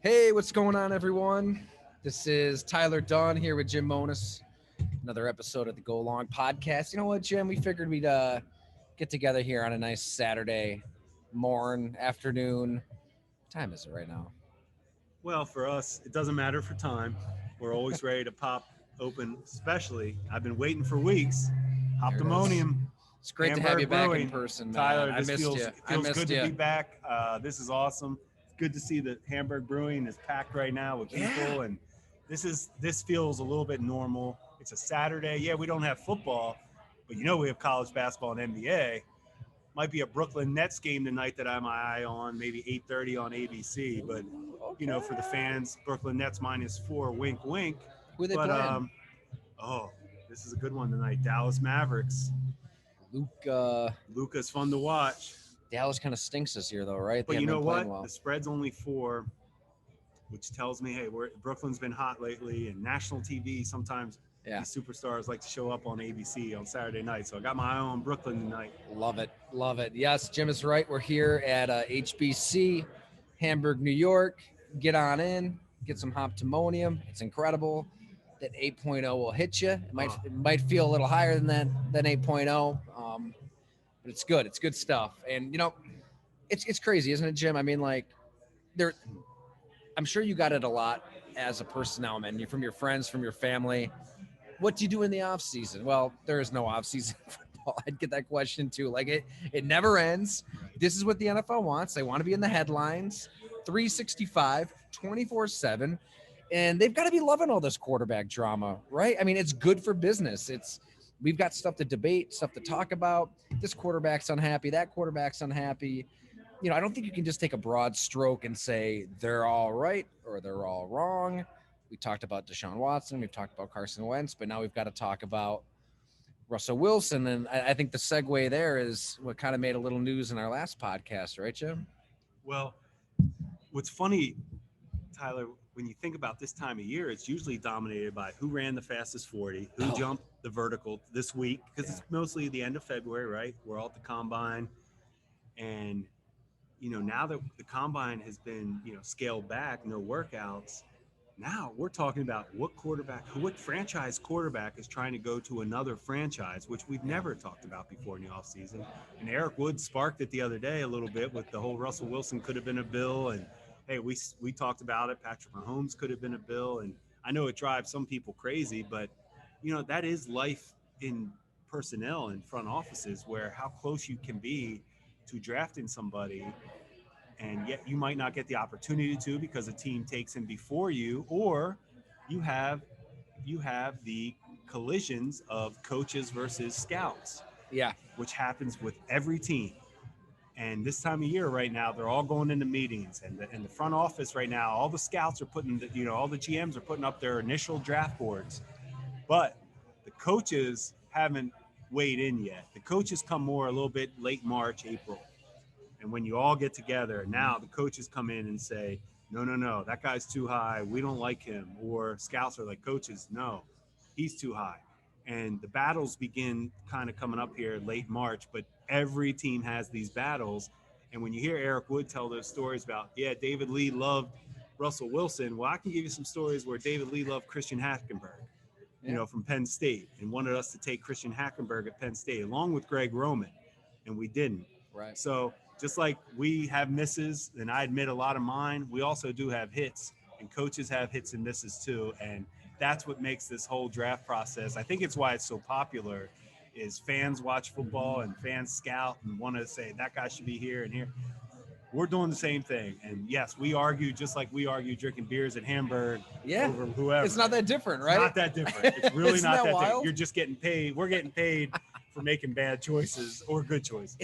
Hey, what's going on, everyone? This is Tyler Dunn here with Jim Monis. Another episode of the Go Long podcast. You know what, Jim? We figured we'd get together here on a nice Saturday afternoon. What time is it right now? Well, for us, it doesn't matter for time. We're always ready to pop open, especially, I've been waiting for weeks. There it is. Hoptimonium, It's great to have you Hamburg back in Brewing. person, man. Tyler, I this missed feels you. it I feels missed good to you. be back. This is awesome. It's good to see that Hamburg Brewing is packed right now with people, Yeah. and this feels a little bit normal. It's a Saturday. Yeah, we don't have football, but we have college basketball and NBA. Might be a Brooklyn Nets game tonight that I have my eye on, maybe 8:30 on ABC. But for the Okay. fans, Brooklyn Nets -4, wink, wink. Who are they But playing? oh, this is a good one tonight. Dallas Mavericks. Luke. Luka's fun to watch. Dallas kind of stinks this year, though, right? They But you haven't know been playing what? The well. spread's only 4, which tells me, hey, Brooklyn's been hot lately, and national TV sometimes Yeah. these superstars like to show up on ABC on Saturday night. So I got my eye on Brooklyn tonight. Love it. Love it. Yes, Jim is right. We're here at HBC, Hamburg, New York. Get on in, get some Hoptimonium. It's incredible. That 8.0 will hit you. Oh, It might feel a little higher than that than 8.0, but it's good. It's good stuff. And it's crazy, isn't it, Jim? I mean, like there, I'm sure you got it a lot as a personnel man. From your friends, from your family. What do you do in the off season? Well, there is no off season football. I'd get that question too. Like it never ends. This is what the NFL wants. They want to be in the headlines, 365, 24/7, and they've got to be loving all this quarterback drama, right? I mean, it's good for business. We've got stuff to debate, stuff to talk about. This quarterback's unhappy, that quarterback's unhappy. I don't think you can just take a broad stroke and say they're all right or they're all wrong. We talked about Deshaun Watson, we've talked about Carson Wentz, but now we've got to talk about Russell Wilson. And I think the segue there is what kind of made a little news in our last podcast, right, Jim? well, what's funny, Tyler, when you think about this time of year, it's usually dominated by who ran the fastest 40, who jumped the vertical this week, because it's mostly the end of February, right? We're all at the combine. And, now that the combine has been, scaled back, no workouts, now we're talking about what franchise quarterback is trying to go to another franchise, which we've never talked about before in the offseason. And Eric Wood sparked it the other day a little bit with the whole Russell Wilson could have been a Bill. And hey, we talked about it. Patrick Mahomes could have been a Bill. And I know it drives some people crazy, but that is life in personnel and front offices, where how close you can be to drafting somebody, and yet you might not get the opportunity to because a team takes him before you, or you have the collisions of coaches versus scouts, Yeah. which happens with every team. And this time of year right now, they're all going into meetings, and the front office right now, all the scouts are all the GMs are putting up their initial draft boards, but the coaches haven't weighed in yet. The coaches come more a little bit late March, April. And when you all get together, now the coaches come in and say, no, that guy's too high. We don't like him. Or scouts are like, coaches, no, he's too high. And the battles begin kind of coming up here late March, but every team has these battles. And when you hear Eric Wood tell those stories about, yeah, David Lee loved Russell Wilson, well, I can give you some stories where David Lee loved Christian Hackenberg, Yeah. from Penn State, and wanted us to take Christian Hackenberg at Penn State along with Greg Roman, and we didn't. Right. So just like we have misses, and I admit a lot of mine, we also do have hits, and coaches have hits and misses too. And that's what makes this whole draft process, I think it's why it's so popular, is fans watch football and fans scout and want to say that guy should be here and here. We're doing the same thing. And yes, we argue just like we argue drinking beers at Hamburg over whoever. It's not that different, right? It's not that different. It's really Isn't not that that wild? different. You're just getting paid. We're getting paid for making bad choices or good choices.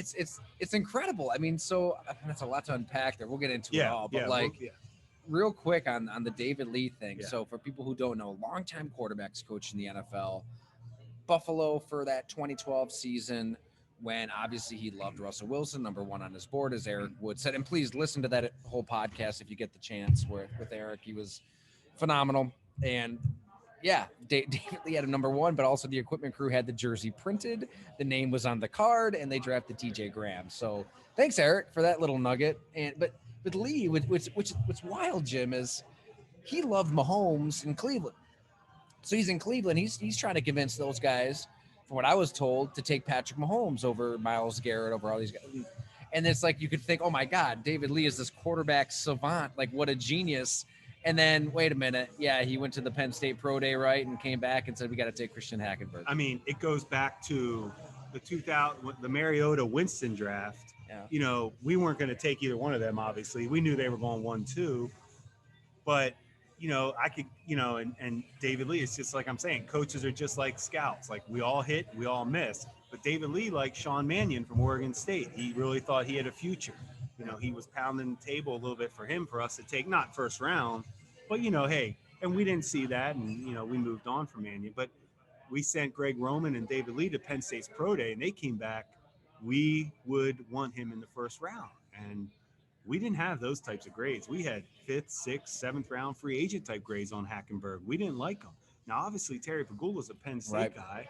It's incredible. I mean, so that's a lot to unpack there. We'll get into it all, but real quick on the David Lee thing. Yeah. So for people who don't know, longtime quarterbacks coach in the NFL, Buffalo for that 2012 season, when obviously he loved Russell Wilson, number one on his board, as Eric Wood said. And please listen to that whole podcast if you get the chance with Eric. He was phenomenal. And yeah, David Lee had a number one, but also the equipment crew had the jersey printed. The name was on the card, and they drafted TJ Graham. So thanks, Eric, for that little nugget. But with Lee, what's wild, Jim, is he loved Mahomes in Cleveland. So he's in Cleveland. He's trying to convince those guys, from what I was told, to take Patrick Mahomes over Myles Garrett, over all these guys. And it's like you could think, oh my God, David Lee is this quarterback savant. Like, what a genius. And then, wait a minute. Yeah, he went to the Penn State Pro Day, right? And came back and said, we got to take Christian Hackenberg. I mean, it goes back to the Mariota Winston draft. Yeah. You know, we weren't going to take either one of them, obviously. We knew they were going 1-2. But, you know, I could, you know, and David Lee, it's just like I'm saying, coaches are just like scouts. Like, we all hit, we all miss. But David Lee, like Sean Mannion from Oregon State, he really thought he had a future. You know, he was pounding the table a little bit for him, for us to take, not first round, but, you know, hey, and we didn't see that. And, you know, we moved on from Mannion. But we sent Greg Roman and David Lee to Penn State's Pro Day, and they came back. We would want him in the first round. And we didn't have those types of grades. We had 5th, 6th, 7th round free agent type grades on Hackenberg. We didn't like him. Now, obviously, Terry Pagula's a Penn State guy,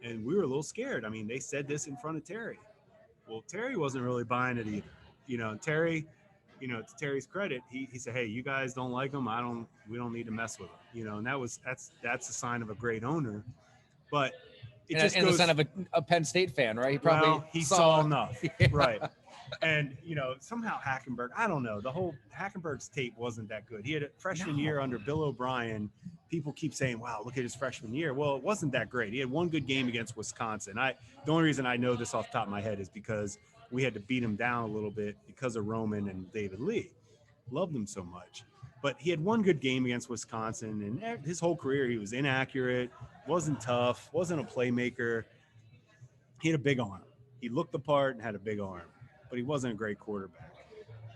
and we were a little scared. I mean, they said this in front of Terry. Well, Terry wasn't really buying it either. You know, Terry, you know, to Terry's credit, he said, hey, you guys don't like him. We don't need to mess with him. You know, and that's a sign of a great owner. But it just goes, the son of a Penn State fan, right? He probably he saw enough, right? And, you know, somehow Hackenberg, I don't know, the whole Hackenberg's tape wasn't that good. He had a freshman year under Bill O'Brien. People keep saying, wow, look at his freshman year. Well, it wasn't that great. He had one good game against Wisconsin. The only reason I know this off the top of my head is because we had to beat him down a little bit because of Roman and David Lee. Loved him so much. But he had one good game against Wisconsin, and his whole career he was inaccurate, wasn't tough, wasn't a playmaker. He had a big arm. He looked the part and had a big arm, but he wasn't a great quarterback.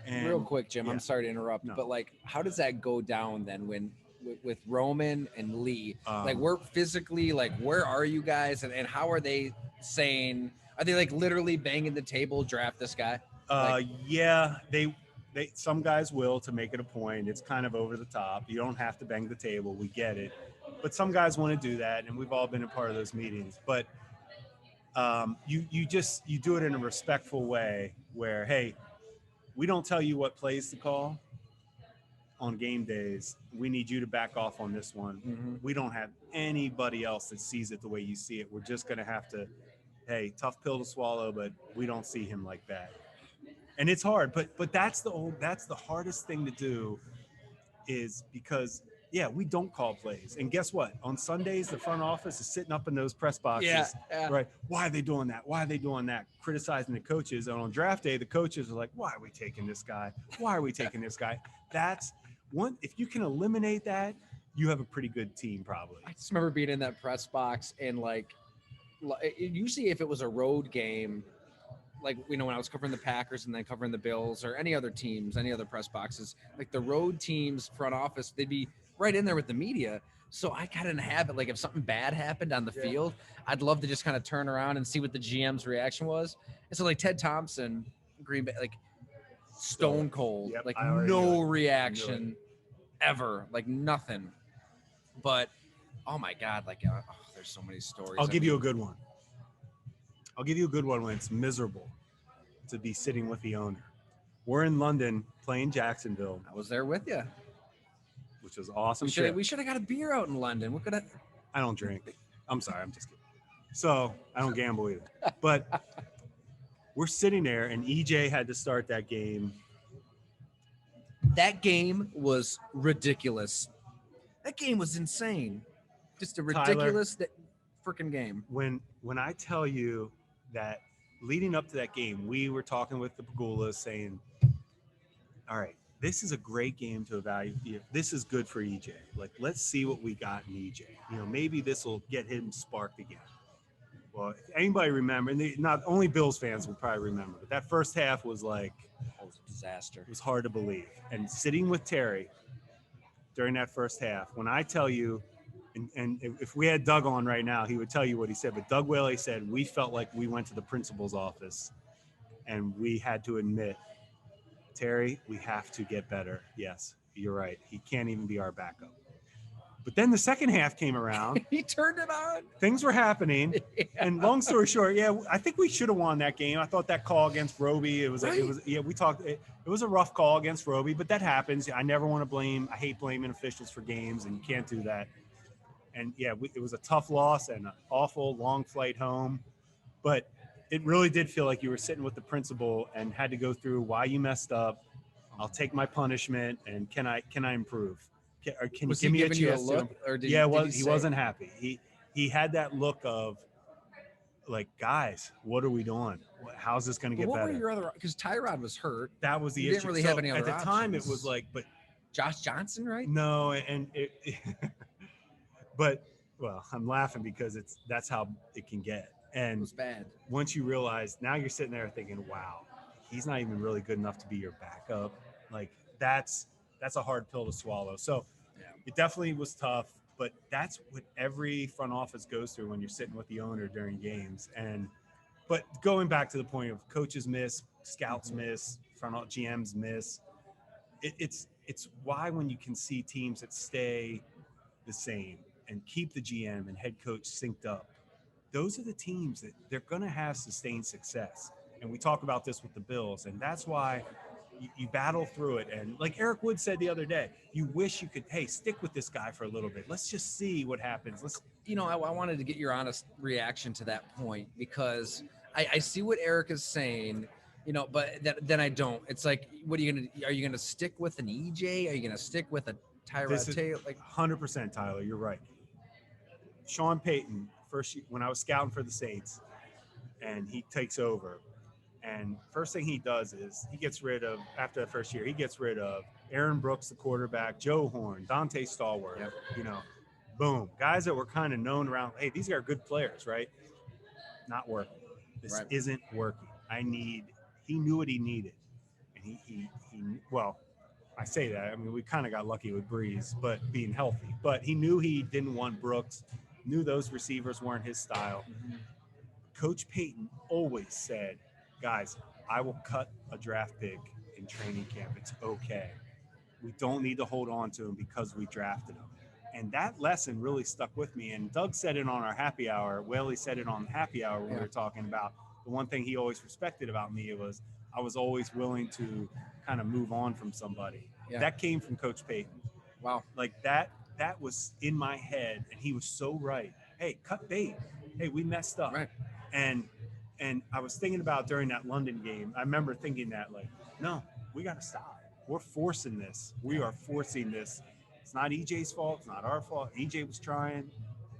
And, real quick, Jim, I'm sorry to interrupt, but like, how does that go down then when with Roman and Lee? Like, we're physically, like, where are you guys, and how are they saying? Are they like literally banging the table, draft this guy? Yeah, they some guys will, to make it a point. It's kind of over the top. You don't have to bang the table. We get it. But some guys want to do that, and we've all been a part of those meetings. But you do it in a respectful way where, hey, we don't tell you what plays to call on game days. We need you to back off on this one. Mm-hmm. We don't have anybody else that sees it the way you see it. We're just going to have to, hey, tough pill to swallow, but we don't see him like that. And it's hard, but that's the hardest thing to do, is because, yeah, we don't call plays. And guess what? On Sundays, the front office is sitting up in those press boxes, right? Why are they doing that? Why are they doing that? Criticizing the coaches. And on draft day, the coaches are like, why are we taking this guy? Why are we taking this guy? That's one. If you can eliminate that, you have a pretty good team, probably. I just remember being in that press box, and like usually if it was a road game, like, you know, when I was covering the Packers and then covering the Bills or any other teams, any other press boxes, like the road teams front office, they'd be right in there with the media. So I got in a habit, like if something bad happened on the field, I'd love to just kind of turn around and see what the GM's reaction was. And so like Ted Thompson, Green Bay, like stone cold, like no reaction ever, like nothing. But oh my God, like there's so many stories. I'll give you a good one. I'll give you a good one when it's miserable to be sitting with the owner. We're in London playing Jacksonville. I was there with you. Which was awesome. We should have got a beer out in London. What could I don't drink. I'm sorry, I'm just kidding. So I don't gamble either. But we're sitting there, and EJ had to start that game. That game was ridiculous. That game was insane. Just a ridiculous freaking game. When I tell you that leading up to that game, we were talking with the Pagulas saying, all right, this is a great game to evaluate. This is good for EJ. Like, let's see what we got in EJ. You know, maybe this will get him sparked again. Well, if anybody remember, and not only Bills fans will probably remember, but that first half was like, that was a disaster. It was hard to believe. And sitting with Terry during that first half, when I tell you, and if we had Doug on right now, he would tell you what he said. But Doug Whaley said, we felt like we went to the principal's office and we had to admit, Terry, we have to get better. Yes, you're right. He can't even be our backup. But then the second half came around. He turned it on. Things were happening. Yeah. And long story short, I think we should have won that game. I thought that call against Roby, we talked, it was a rough call against Roby, but that happens. I never want to blame. I hate blaming officials for games, and you can't do that. And it was a tough loss and an awful long flight home. But it really did feel like you were sitting with the principal and had to go through why you messed up. I'll take my punishment, and can I improve? Can you give me a chance? He wasn't happy. He had that look of like, guys, what are we doing? How's this going to get better? What were your other? Because Tyrod was hurt. That was the issue. Didn't really have any other at the options. time. It was like, but Josh Johnson, right? No, and but I'm laughing because that's how it can get. And it was bad. Once you realize, now you're sitting there thinking, wow, he's not even really good enough to be your backup. Like that's a hard pill to swallow. So it definitely was tough, but that's what every front office goes through when you're sitting with the owner during games. But going back to the point of coaches miss, scouts miss, GMs miss, it's why when you can see teams that stay the same and keep the GM and head coach synced up, those are the teams that they're going to have sustained success. And we talk about this with the Bills, and that's why you battle through it. And like Eric Wood said the other day, you wish you could, hey, stick with this guy for a little bit. Let's just see what happens. I wanted to get your honest reaction to that point, because I see what Eric is saying, but then I don't. It's like, are you going to stick with an EJ? Are you going to stick with a Tyrod Taylor? Like 100%, Tyler, you're right. Sean Payton, first when I was scouting for the Saints, and he takes over, and first thing he does is he gets rid of, after the first year, he gets rid of Aaron Brooks, the quarterback, Joe Horn, Dante Stallworth, boom. Guys that were kind of known around, hey, these are good players, right? Not working. This isn't working. He knew what he needed. And he I say that, I mean, we kind of got lucky with Breeze, but being healthy, but he knew he didn't want Brooks, knew those receivers weren't his style. Mm-hmm. Coach Payton always said, guys, I will cut a draft pick in training camp. It's okay. We don't need to hold on to him because we drafted him. And that lesson really stuck with me. And Doug said it on our happy hour. Whaley said it on happy hour when we were talking about the one thing he always respected about me was I was always willing to kind of move on from somebody. Yeah. That came from Coach Payton. Wow. Like that was in my head, and he was so right. Hey, cut bait. Hey, we messed up. Right. And I was thinking about during that London game, I remember thinking that, like, no, we got to stop. We're forcing this. We are forcing this. It's not EJ's fault. It's not our fault. EJ was trying.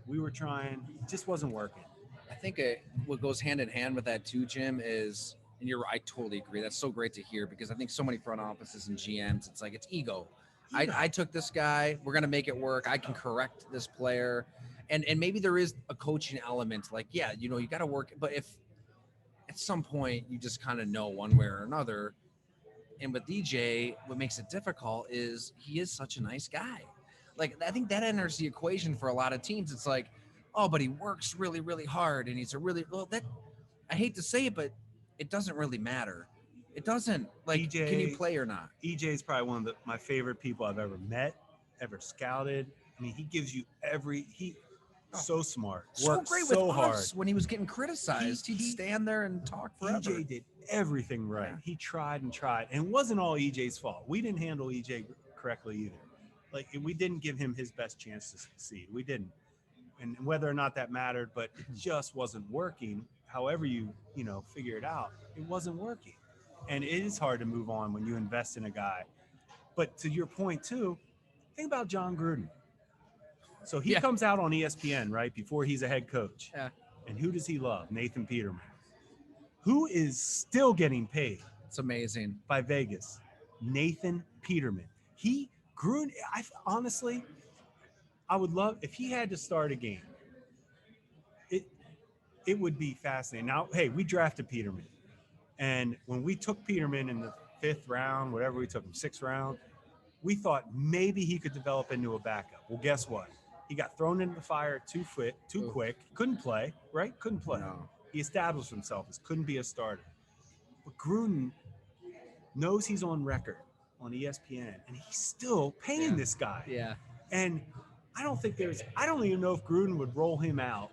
We were trying. It just wasn't working. I think what goes hand in hand with that too, Jim, is, and I totally agree. That's so great to hear, because I think so many front offices and GMs, it's like, it's ego. I took this guy. We're going to make it work. I can correct this player. And maybe there is a coaching element. Like, you got to work. But if at some point you just kind of know one way or another, and with DJ, what makes it difficult is he is such a nice guy. Like, I think that enters the equation for a lot of teams. It's like, oh, but he works really, really hard, and he's I hate to say it, but it doesn't really matter. It doesn't. Like, EJ, can you play or not? EJ is probably one of my favorite people I've ever met, ever scouted. I mean, he gives you so smart. So works great so with hard. Us when he was getting criticized. He'd stand there and talk forever. EJ did everything right. Yeah. He tried and tried. And it wasn't all EJ's fault. We didn't handle EJ correctly either. Like, we didn't give him his best chance to succeed. We didn't. And whether or not that mattered, but it just wasn't working. However you figure it out, it wasn't working. And it is hard to move on when you invest in a guy. But to your point too, think about John Gruden. So he comes out on ESPN, right, before he's a head coach. Yeah. And who does he love? Nathan Peterman, who is still getting paid. It's amazing. By Vegas. Nathan Peterman. Gruden, honestly, I would love, if he had to start a game, it would be fascinating. Now, hey, we drafted Peterman. And when we took Peterman in the 5th round, whatever we took him, 6th round, we thought maybe he could develop into a backup. Well, guess what? He got thrown into the fire too quick. Couldn't play, right? Couldn't play. No. He established himself as couldn't be a starter. But Gruden knows he's on record on ESPN, and he's still paying this guy. Yeah. And I don't even know if Gruden would roll him out,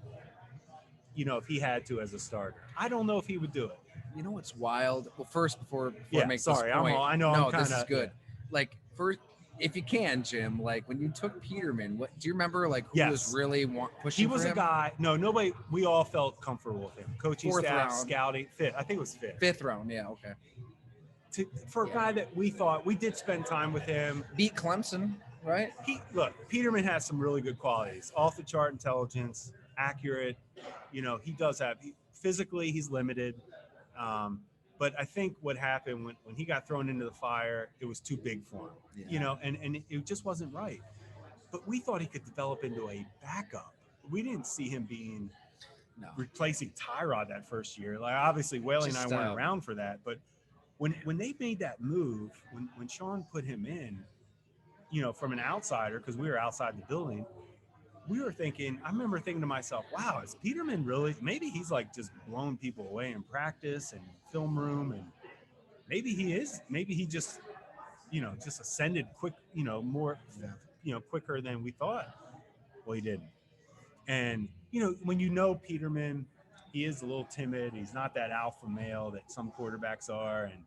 if he had to as a starter. I don't know if he would do it. You know what's wild? Well, first, before I Yeah, make sorry, this point, I know I'm no, kind this is of good. Like, first, if you can, Jim, like when you took Peterman, what do you remember? Like, who was Yes. really pushing He was for a him? guy. No, nobody. We all felt comfortable with him. Coaching Fourth staff, round. scouting, fifth. I think it was fifth. Fifth round, yeah, okay. For a guy that we thought we did spend time with him. Beat Clemson, right? Peterman has some really good qualities. Off the chart intelligence, accurate. He does have physically he's limited. But I think what happened when he got thrown into the fire, it was too big for him. Yeah. And it just wasn't right. But we thought he could develop into a backup. We didn't see him being replacing Tyrod that first year. Like obviously Whaley and I weren't around for that, but when they made that move, when Sean put him in, from an outsider, because we were outside the building, I remember thinking to myself, wow, is Peterman really, maybe he's like just blowing people away in practice and film room, and maybe he just, just ascended quick, more, quicker than we thought. Well, he didn't. And, when Peterman, he is a little timid. He's not that alpha male that some quarterbacks are. And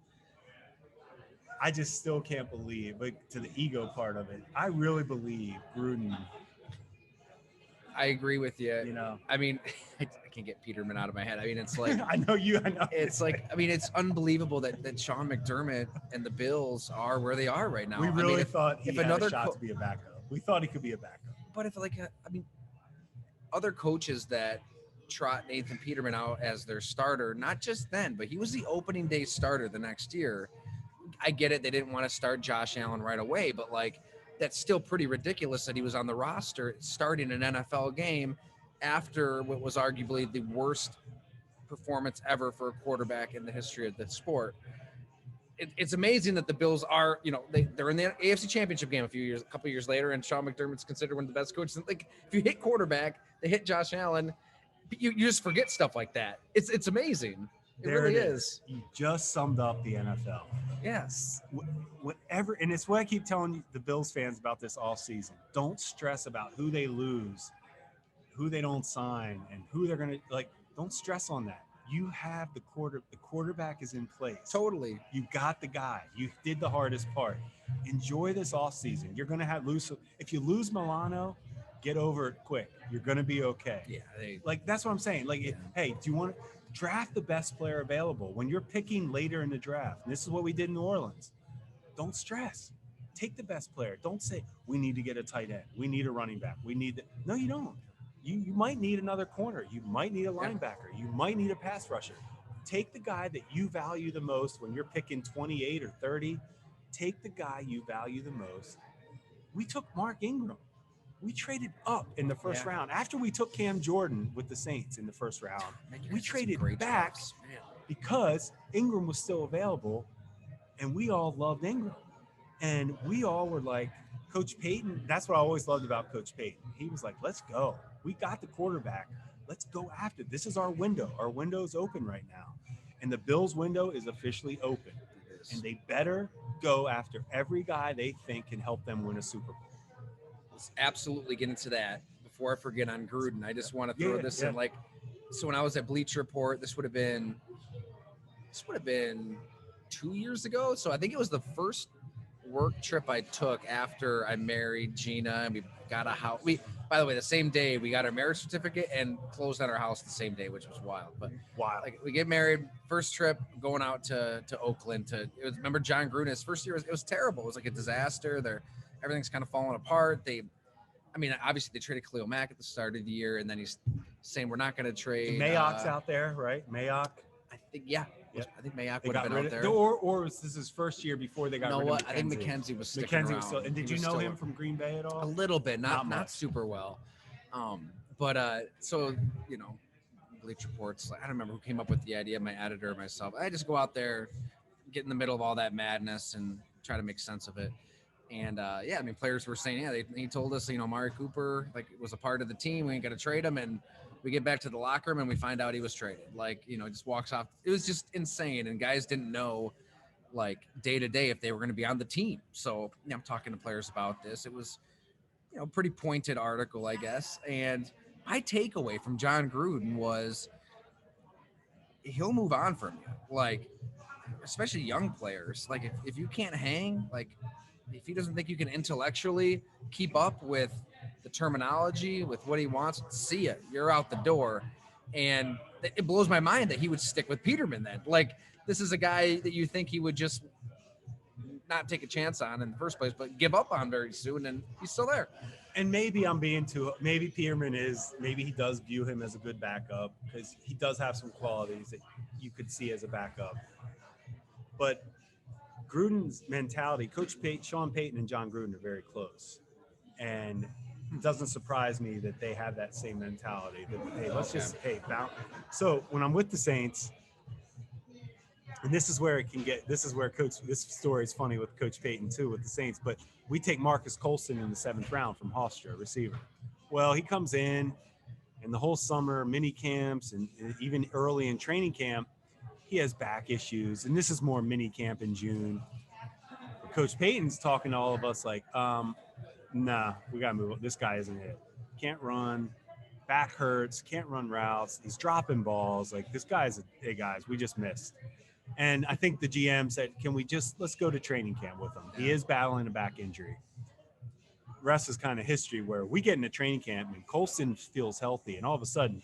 I just still can't believe, but to the ego part of it, I really believe Gruden. I agree with you. I mean, I can't get Peterman out of my head. I mean, it's like I know. It's like, I mean, it's unbelievable that Sean McDermott and the Bills are where they are right now. We really thought he had another a shot to be a backup. We thought he could be a backup. But if other coaches that trot Nathan Peterman out as their starter, not just then, but he was the opening day starter the next year. I get it. They didn't want to start Josh Allen right away, but that's still pretty ridiculous that he was on the roster starting an NFL game after what was arguably the worst performance ever for a quarterback in the history of the sport. It's amazing that the Bills are, they're in the AFC Championship game a couple years later, and Sean McDermott's considered one of the best coaches. Like, if you hit quarterback, they hit Josh Allen, you just forget stuff like that. It's amazing. It really is. You just summed up the NFL. Yes. Whatever, and it's what I keep telling the Bills fans about this all season. Don't stress about who they lose, who they don't sign, and who they're going to, don't stress on that. You have the quarterback is in place. Totally. You got the guy. You did the hardest part. Enjoy this off season. You're going to lose. If you lose Milano, get over it quick. You're going to be okay. Yeah. That's what I'm saying. Hey, do you want to draft the best player available when you're picking later in the draft? And this is what we did in New Orleans. Don't stress. Take the best player. Don't say we need to get a tight end. We need a running back. No, you don't. You might need another corner. You might need a linebacker. You might need a pass rusher. Take the guy that you value the most when you're picking 28 or 30. Take the guy you value the most. We took Mark Ingram. We traded up in the first round. After we took Cam Jordan with the Saints in the first round, we traded back because Ingram was still available, and we all loved Ingram. And we all were like, Coach Payton, that's what I always loved about Coach Payton. He was like, let's go. We got the quarterback. Let's go after. This is our window. Our window is open right now. And the Bills' window is officially open. And they better go after every guy they think can help them win a Super Bowl. Let's absolutely get into that. Before I forget on Gruden, I just want to throw this in. So when I was at Bleacher Report, this would have been 2 years ago. So I think it was the first work trip I took after I married Gina, and we got a house. By the way, the same day we got our marriage certificate and closed on our house the same day, which was wild. But we get married, first trip going out to Oakland. Remember John Gruden's first year? It was terrible. It was like a disaster. Everything's kind of falling apart. Obviously they traded Khalil Mack at the start of the year, and then he's saying we're not going to trade. Mayock's out there, right? Mayock. I think I think Mayock would have been out there. Or was this his first year before they got rid of McKenzie? I think McKenzie was sticking around. Was still, and did you know him from Green Bay at all? A little bit, not super well. So Bleacher Report's I don't remember who came up with the idea, my editor or myself. I just go out there, get in the middle of all that madness and try to make sense of it. And players were saying, he told us, Amari Cooper was a part of the team. We ain't got to trade him. And we get back to the locker room and we find out he was traded. Just walks off. It was just insane. And guys didn't know day to day if they were going to be on the team. So I'm talking to players about this. It was pretty pointed article, I guess. And my takeaway from John Gruden was he'll move on from you. Like, especially young players. Like, if you can't hang, like, if he doesn't think you can intellectually keep up with the terminology, with what he wants, see it. You're out the door. And it blows my mind that he would stick with Peterman then. Like, this is a guy that you think he would just not take a chance on in the first place, but give up on very soon, and he's still there. And maybe I'm being too. Maybe Peterman is. Maybe he does view him as a good backup because he does have some qualities that you could see as a backup. But Gruden's mentality, Sean Payton and John Gruden are very close, and it doesn't surprise me that they have that same mentality. That hey, bounce. So when I'm with the Saints. And this is where this story is funny with Coach Payton too, with the Saints, but we take Marcus Colston in the 7th round from Hofstra, receiver. Well, he comes in and the whole summer, mini camps and even early in training camp, he has back issues. And this is more mini camp in June. Coach Payton's talking to all of us like, nah, we got to move. This guy isn't it. Can't run. Back hurts. Can't run routes. He's dropping balls. Like, this guy's, hey, guys, we just missed. And I think the GM said, let's go to training camp with him. He is battling a back injury. Rest is kind of history where we get into training camp and Colston feels healthy. And all of a sudden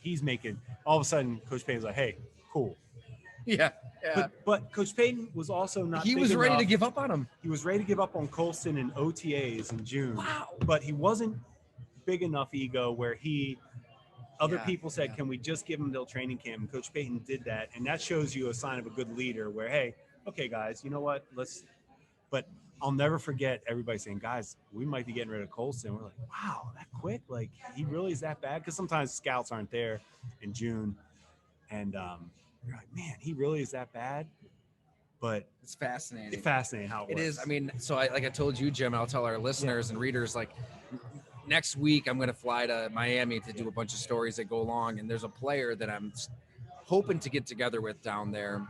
Coach Payton's like, hey, cool. Yeah. But Coach Payton was also not. He was ready to give up on him. He was ready to give up on Colston in OTAs in June. Wow. But he wasn't big enough ego where other people said, can we just give him till training camp? And Coach Payton did that. And that shows you a sign of a good leader where, hey, okay, guys, you know what? But I'll never forget everybody saying, guys, we might be getting rid of Colston. We're like, wow, that quick? Like, he really is that bad? Because sometimes scouts aren't there in June. And you're like, man, he really is that bad? But it's fascinating. It's fascinating how it works. Is. I mean, so like I told you, Jim, I'll tell our listeners and readers, like, next week, I'm going to fly to Miami to do a bunch of stories that go along. And there's a player that I'm hoping to get together with down there.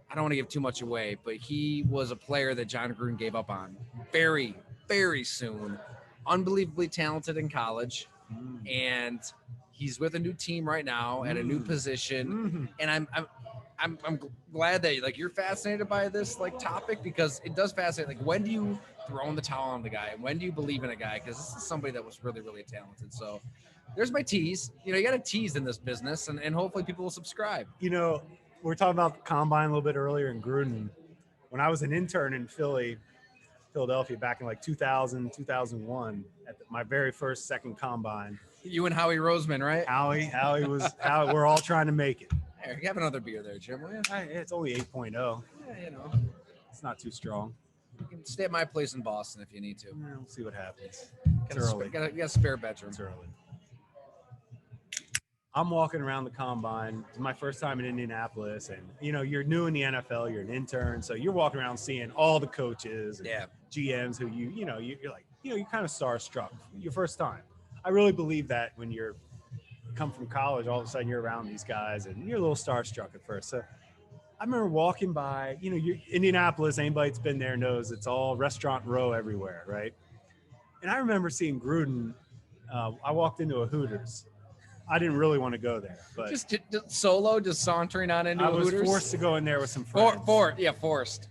I don't want to give too much away, but he was a player that John Gruden gave up on very, very soon. Unbelievably talented in college. And he's with a new team right now at a new position. And I'm glad that like you're fascinated by this like topic, because it does fascinate. Like, when do you throw in the towel on the guy? When do you believe in a guy? Because this is somebody that was really, really talented. So there's my tease. You got to tease in this business, and hopefully people will subscribe. We were talking about the combine a little bit earlier in Gruden. When I was an intern in Philadelphia back in like 2000, 2001 at my very first second combine. You and Howie Roseman, right? Howie we're all trying to make it. Hey, have another beer there, Jim, will you? It's only 8.0. Yeah, It's not too strong. You can stay at my place in Boston if you need to. We'll see what happens. It's early. Got a spare bedroom. It's early. I'm walking around the combine. It's my first time in Indianapolis, and you're new in the NFL. You're an intern, so you're walking around seeing all the coaches and GMs who you're like, you're kind of starstruck your first time. I really believe that when you come from college, all of a sudden you're around these guys and you're a little starstruck at first. So I remember walking by, Indianapolis, anybody that's been there knows it's all restaurant row everywhere, right? And I remember seeing Gruden. I walked into a Hooters. I didn't really want to go there, but just sauntering on into a Hooters. I was forced to go in there with some friends. Forced.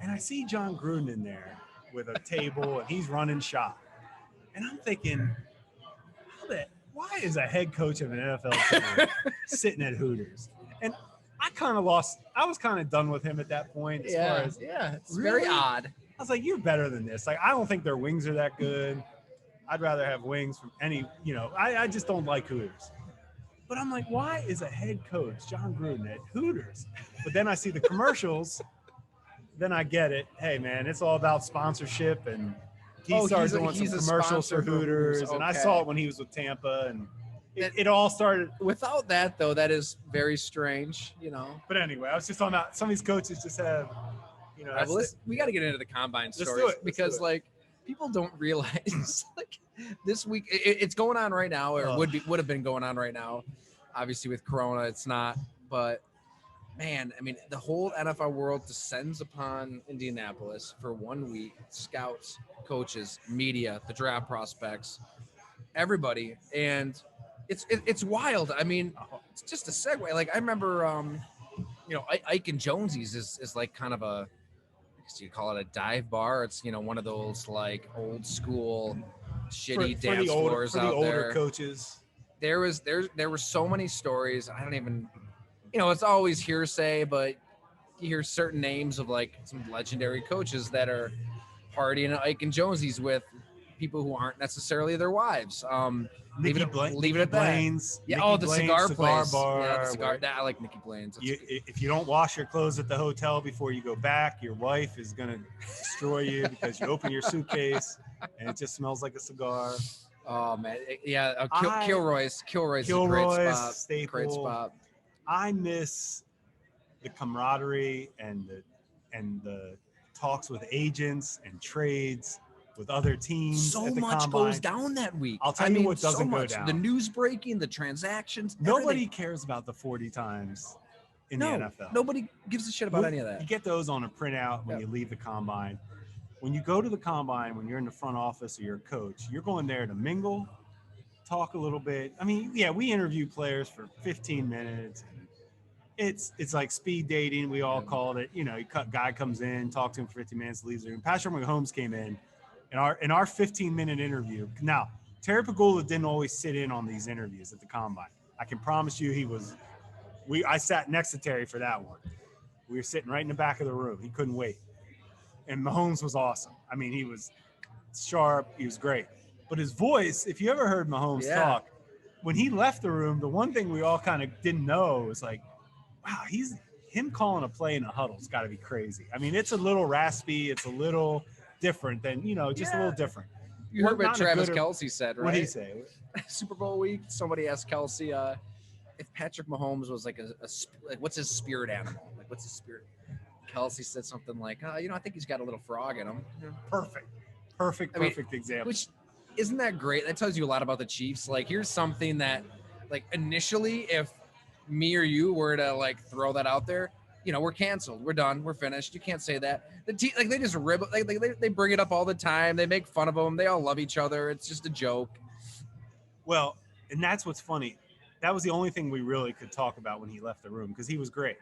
And I see John Gruden in there with a table, and he's running shop. And I'm thinking, why is a head coach of an NFL team sitting at Hooters? And I was kind of done with him at that point. As far as, it's really? Very odd. I was like, you're better than this. Like, I don't think their wings are that good. I'd rather have wings from any, I just don't like Hooters. But I'm like, why is a head coach, John Gruden, at Hooters? But then I see the commercials, then I get it. Hey, man, it's all about sponsorship, and he started doing some commercials for Hooters, and I saw it when he was with Tampa, and it all started. Without that, though, that is very strange, But anyway, I was just talking about some of these coaches just have, we got to get into the combine stories because, like, people don't realize, like, this week it's going on right now, or would have been going on right now. Obviously, with Corona, it's not. But man, I mean, the whole NFL world descends upon Indianapolis for 1 week. Scouts, coaches, media, the draft prospects, everybody, and it's wild. I mean, it's just a segue. Like I remember, Ike and Jonesy's is like kind of a, I guess you call it a dive bar. It's one of those like old school, shitty dance floors for the out older there. coaches. There were so many stories. I don't even, it's always hearsay, but you hear certain names of like some legendary coaches that are partying at Ike and Jonesy's with people who aren't necessarily their wives. Leave it at that. Blaine's, Yeah. Nikki The Blaine's cigar place. bar. Yeah, the cigar. I like Nikki Blaine's. If you don't wash your clothes at the hotel before you go back, your wife is gonna destroy you because you open your suitcase and it just smells like a cigar. Oh man, yeah. Kilroy's is a great spot. Staple. Great spot. I miss the camaraderie and the talks with agents and trades with other teams. So at the much combine. goes down that week. I'll tell you what doesn't go down. The news breaking, the transactions. Nobody everything. cares about the 40 times in the NFL. Nobody gives a shit about any of that. You get those on a printout when you leave the combine. When you go to the combine, when you're in the front office or you're a coach, you're going there to mingle, talk a little bit. I mean, yeah, we interview players for 15 minutes. It's like speed dating. We all called it. Guy comes in, talk to him for 15 minutes, leaves the room. Patrick Mahomes came in our 15-minute interview. Now, Terry Pagula didn't always sit in on these interviews at the combine. I can promise you I sat next to Terry for that one. We were sitting right in the back of the room. He couldn't wait. And Mahomes was awesome. I mean, he was sharp. He was great. But his voice, if you ever heard Mahomes talk, when he left the room, the one thing we all kind of didn't know was like, wow, him calling a play in a huddle's got to be crazy. I mean, it's a little raspy. It's a little different than, just a little different. You heard what Travis Kelce said, right? What did he say? Super Bowl week, somebody asked Kelce if Patrick Mahomes was like what's his spirit animal? Like, what's his spirit? Kelce said something like, I think he's got a little frog in him. Perfect example. Which, isn't that great? That tells you a lot about the Chiefs. Like, here's something that, like, initially, if me or you were to, like, throw that out there, we're canceled. We're done. We're finished. You can't say that. The team, like, they just rib, like, they bring it up all the time. They make fun of them. They all love each other. It's just a joke. Well, and that's what's funny. That was the only thing we really could talk about when he left the room, because he was great.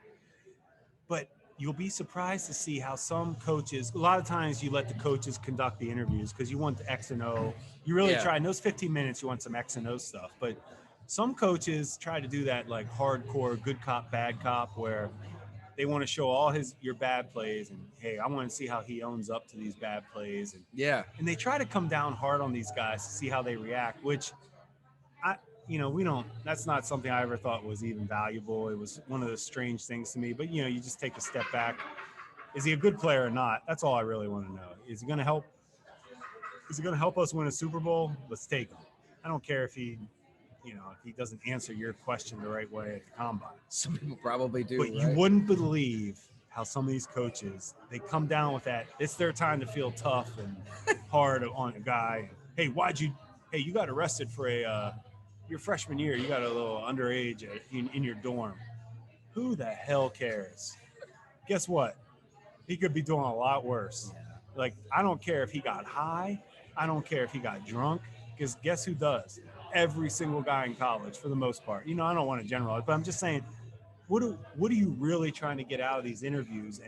But you'll be surprised to see how some coaches, a lot of times you let the coaches conduct the interviews because you want the X and O. You really try. In those 15 minutes, you want some X and O stuff. But some coaches try to do that like hardcore good cop, bad cop, where they want to show all your bad plays. And, hey, I want to see how he owns up to these bad plays. And they try to come down hard on these guys to see how they react, which that's not something I ever thought was even valuable. It was one of those strange things to me, but you just take a step back. Is he a good player or not? That's all I really want to know. Is he going to help us win a Super Bowl? Let's take him. I don't care if he doesn't answer your question the right way at the combine. Some people probably do. But you wouldn't believe how some of these coaches, they come down with that. It's their time to feel tough and hard on a guy. Hey, you got arrested for your freshman year, you got a little underage in your dorm. Who the hell cares? Guess what? He could be doing a lot worse. Yeah. Like, I don't care if he got high. I don't care if he got drunk, because guess who does? Every single guy in college, for the most part. I don't want to generalize, but I'm just saying, what are you really trying to get out of these interviews?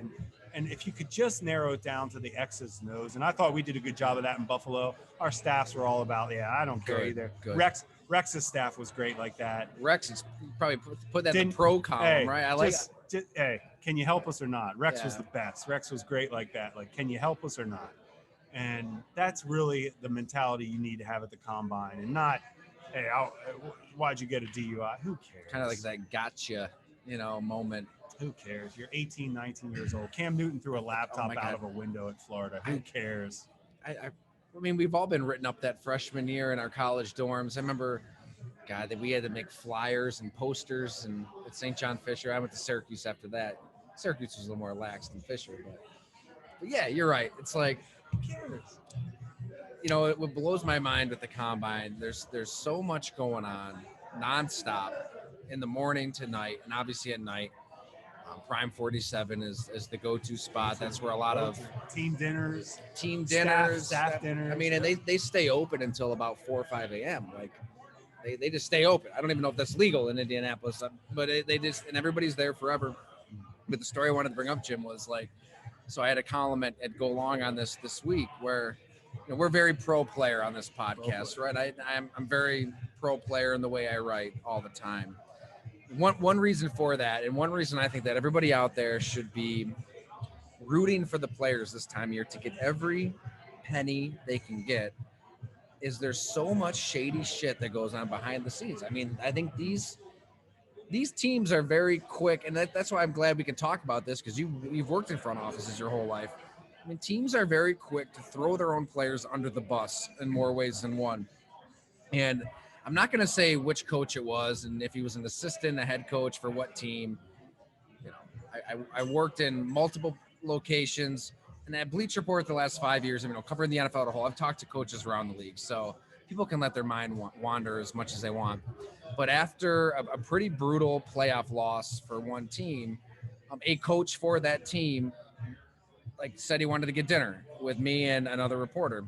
And if you could just narrow it down to the X's and O's, and I thought we did a good job of that in Buffalo. Our staffs were all about, I don't care either. Good. Rex's staff was great like that. Rex is probably put that in the pro column, right? I like it. Hey, can you help us or not? Rex was the best. Rex was great like that. Like, can you help us or not? And that's really the mentality you need to have at the combine, and not, hey, why'd you get a DUI? Who cares? Kind of like that gotcha, moment. Who cares? You're 18, 19 years old. Cam Newton threw a laptop out of a window at Florida. Who cares? I mean, we've all been written up that freshman year in our college dorms. I remember, that we had to make flyers and posters and at St. John Fisher. I went to Syracuse after that. Syracuse was a little more lax than Fisher, but yeah, you're right. It's like, who cares? What blows my mind with the combine, there's so much going on nonstop in the morning to night, and obviously at night. Prime 47 is the go-to spot. That's where a lot of team dinners, staff dinners. I mean, and they stay open until about 4 or 5 a.m. Like they just stay open. I don't even know if that's legal in Indianapolis, but they just, and everybody's there forever. But the story I wanted to bring up, Jim, was like, so I had a column at Go Long on this week where, you know, we're very pro player on this podcast, right? I'm very pro player in the way I write all the time. One reason for that, and one reason I think that everybody out there should be rooting for the players this time of year to get every penny they can get, is there's so much shady shit that goes on behind the scenes. I mean, I think these teams are very quick, and that's why I'm glad we can talk about this, because you've worked in front offices your whole life. I mean, teams are very quick to throw their own players under the bus in more ways than one. And I'm not going to say which coach it was, and if he was an assistant, a head coach for what team. You know, I worked in multiple locations, and at Bleacher Report the last 5 years, covering the NFL as a whole, I've talked to coaches around the league, so people can let their mind wander as much as they want. But after a pretty brutal playoff loss for one team, a coach for that team said he wanted to get dinner with me and another reporter,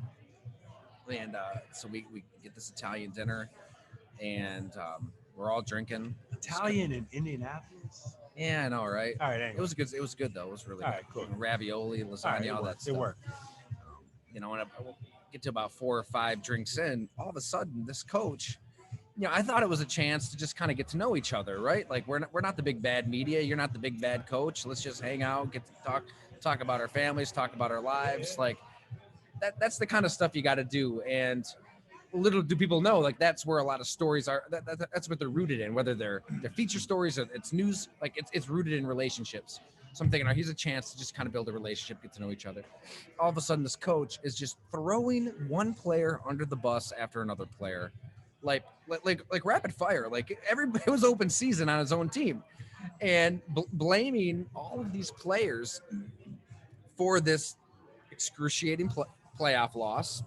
and so we get this Italian dinner, and we're all drinking. Italian in Indianapolis. Yeah, I know, right? All right, anyway. It was good though. It was really all good. right, cool. Ravioli, lasagna, all that stuff. It worked. When I get to about 4 or 5 drinks in, all of a sudden this coach, I thought it was a chance to just kind of get to know each other, right? Like we're not the big bad media. You're not the big bad coach. Let's just hang out, get to talk about our families, talk about our lives. Like that's the kind of stuff you got to do. And little do people know, like that's where a lot of stories are. That's what they're rooted in, whether they're feature stories or it's news. Like it's rooted in relationships. So I'm thinking, here's a chance to just kind of build a relationship, get to know each other. All of a sudden, this coach is just throwing one player under the bus after another player, like rapid fire. Like everybody, it was open season on his own team, and blaming all of these players for this excruciating playoff loss.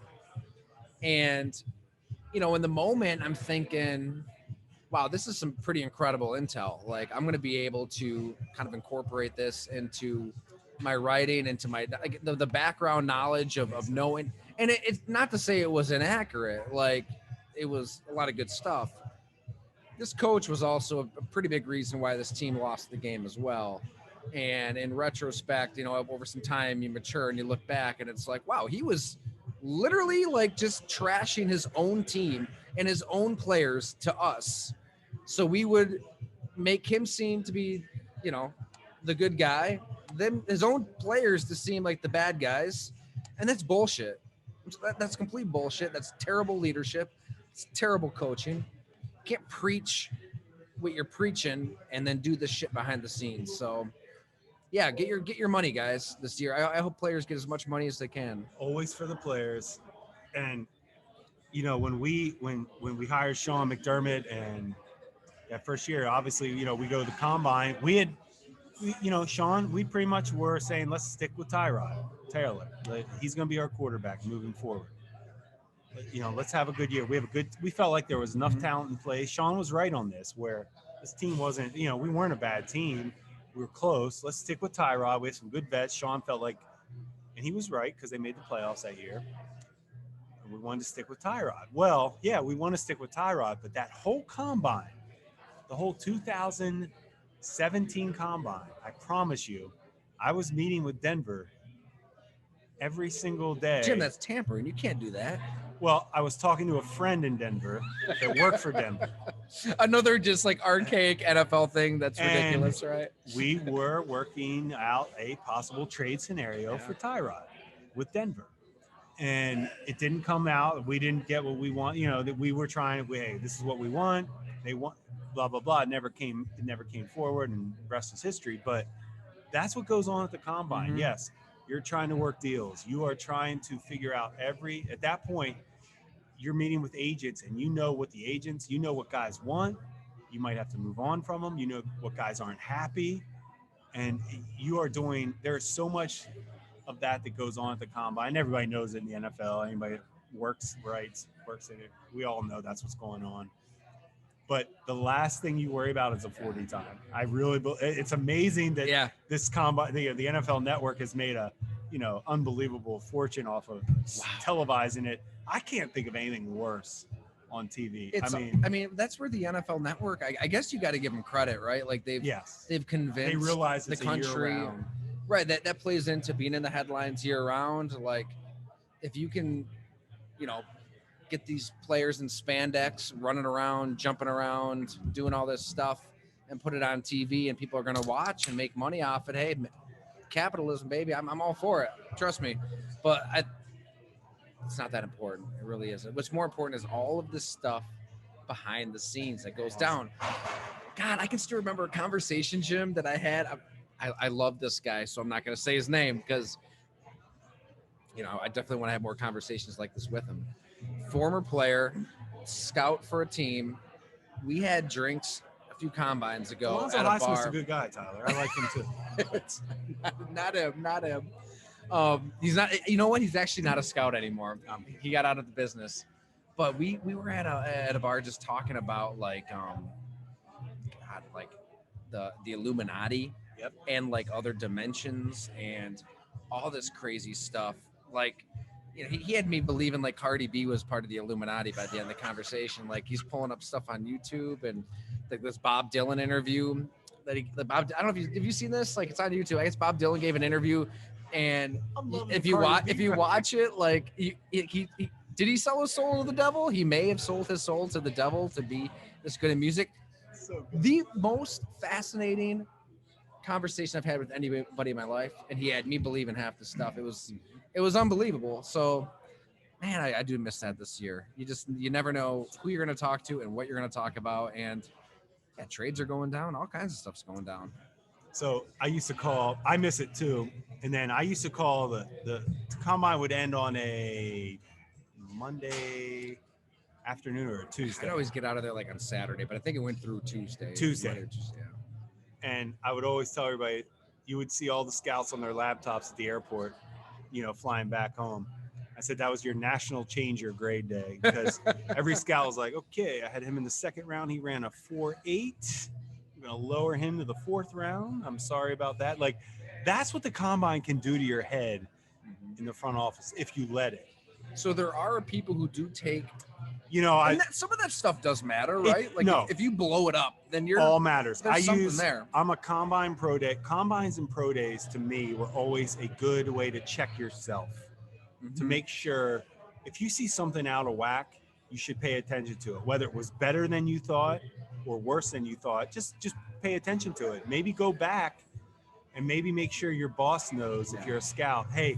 And in the moment, I'm thinking, wow, this is some pretty incredible intel. Like I'm going to be able to kind of incorporate this into my writing, into my the background knowledge of knowing. And it's not to say it was inaccurate. Like it was a lot of good stuff. This coach was also a pretty big reason why this team lost the game as well. And in retrospect, over some time you mature and you look back and it's like, wow, he was literally like just trashing his own team and his own players to us. So we would make him seem to be, the good guy, then his own players to seem like the bad guys. And that's bullshit. That's complete bullshit. That's terrible leadership. It's terrible coaching. You can't preach what you're preaching and then do the shit behind the scenes. So yeah, get your money, guys, this year. I hope players get as much money as they can. Always for the players. And when we hired Sean McDermott and that first year, obviously, we go to the combine. Sean, we pretty much were saying, let's stick with Tyrod Taylor. He's going to be our quarterback moving forward. Let's have a good year. We felt like there was enough talent in place. Sean was right on this, where this team wasn't, we weren't a bad team. We were close. Let's stick with Tyrod. We have some good vets. Sean felt like, and he was right because they made the playoffs that year. And we wanted to stick with Tyrod. Well, yeah, we want to stick with Tyrod, but that whole combine, the whole 2017 combine, I promise you, I was meeting with Denver every single day. Jim, that's tampering. You can't do that. Well, I was talking to a friend in Denver that worked for Denver. Another just like archaic NFL thing that's ridiculous, right? We were working out a possible trade scenario for Tyrod with Denver. And it didn't come out. We didn't get what we want, that we were trying to, hey, this is what we want. They want, blah, blah, blah. It never came forward, and the rest is history. But that's what goes on at the combine. Mm-hmm. Yes, you're trying to work deals. You are trying to figure out at that point, you're meeting with agents, and what the agents, what guys want. You might have to move on from them. What guys aren't happy. And you are doing, there's so much of that goes on at the combine. Everybody knows it in the NFL. Anybody works in it. We all know that's what's going on. But the last thing you worry about is a 40 time. I really, it's amazing that this combine, the NFL Network has made a, unbelievable fortune off of televising it. I can't think of anything worse on TV. I mean, that's where the NFL Network. I guess you got to give them credit, right? Like they've convinced they realize the country, right? That plays into being in the headlines year round. Like if you can, get these players in spandex running around, jumping around, doing all this stuff, and put it on TV, and people are going to watch and make money off it. Hey, capitalism, baby! I'm all for it. Trust me, but it's not that important. It really isn't. What's more important is all of this stuff behind the scenes that goes down. God, I can still remember a conversation, Jim, that I had. I love this guy, so I'm not going to say his name because, I definitely want to have more conversations like this with him. Former player, scout for a team. We had drinks a few combines ago at a bar. A good guy, Tyler. I like him too. It's not him. He's not. You know what? He's actually not a scout anymore. He got out of the business. But we were at a bar just talking about like the Illuminati, and like other dimensions and all this crazy stuff. Like, he had me believing like Cardi B was part of the Illuminati by the end of the conversation. Like he's pulling up stuff on YouTube and like this Bob Dylan interview that I don't know if you seen this. Like it's on YouTube. I guess Bob Dylan gave an interview, and if you watch it, like he did he sell his soul to the devil? He may have sold his soul to the devil to be this good in music. So good. The most fascinating conversation I've had with anybody in my life, and he had me believe in half the stuff. It was unbelievable. So, man, I do miss that this year. You never know who you're going to talk to and what you're going to talk about, and trades are going down. All kinds of stuff's going down. So I miss it too. And then I used to call the combine would end on a Monday afternoon or a Tuesday. I'd always get out of there like on Saturday, but I think it went through Tuesday. And I would always tell everybody, you would see all the scouts on their laptops at the airport, flying back home. I said that was your national changer grade day, because every scout was like, okay, I had him in the second round. He ran a 4.8. I'm going to lower him to the fourth round. I'm sorry about that. Like, that's what the combine can do to your head in the front office if you let it. So there are people who do take, some of that stuff does matter, right? If you blow it up, then all matters. There. I'm a combine pro day. Combines and pro days to me were always a good way to check yourself, to make sure if you see something out of whack, you should pay attention to it. Whether it was better than you thought or worse than you thought, just pay attention to it. Maybe go back and maybe make sure your boss knows if you're a scout, hey,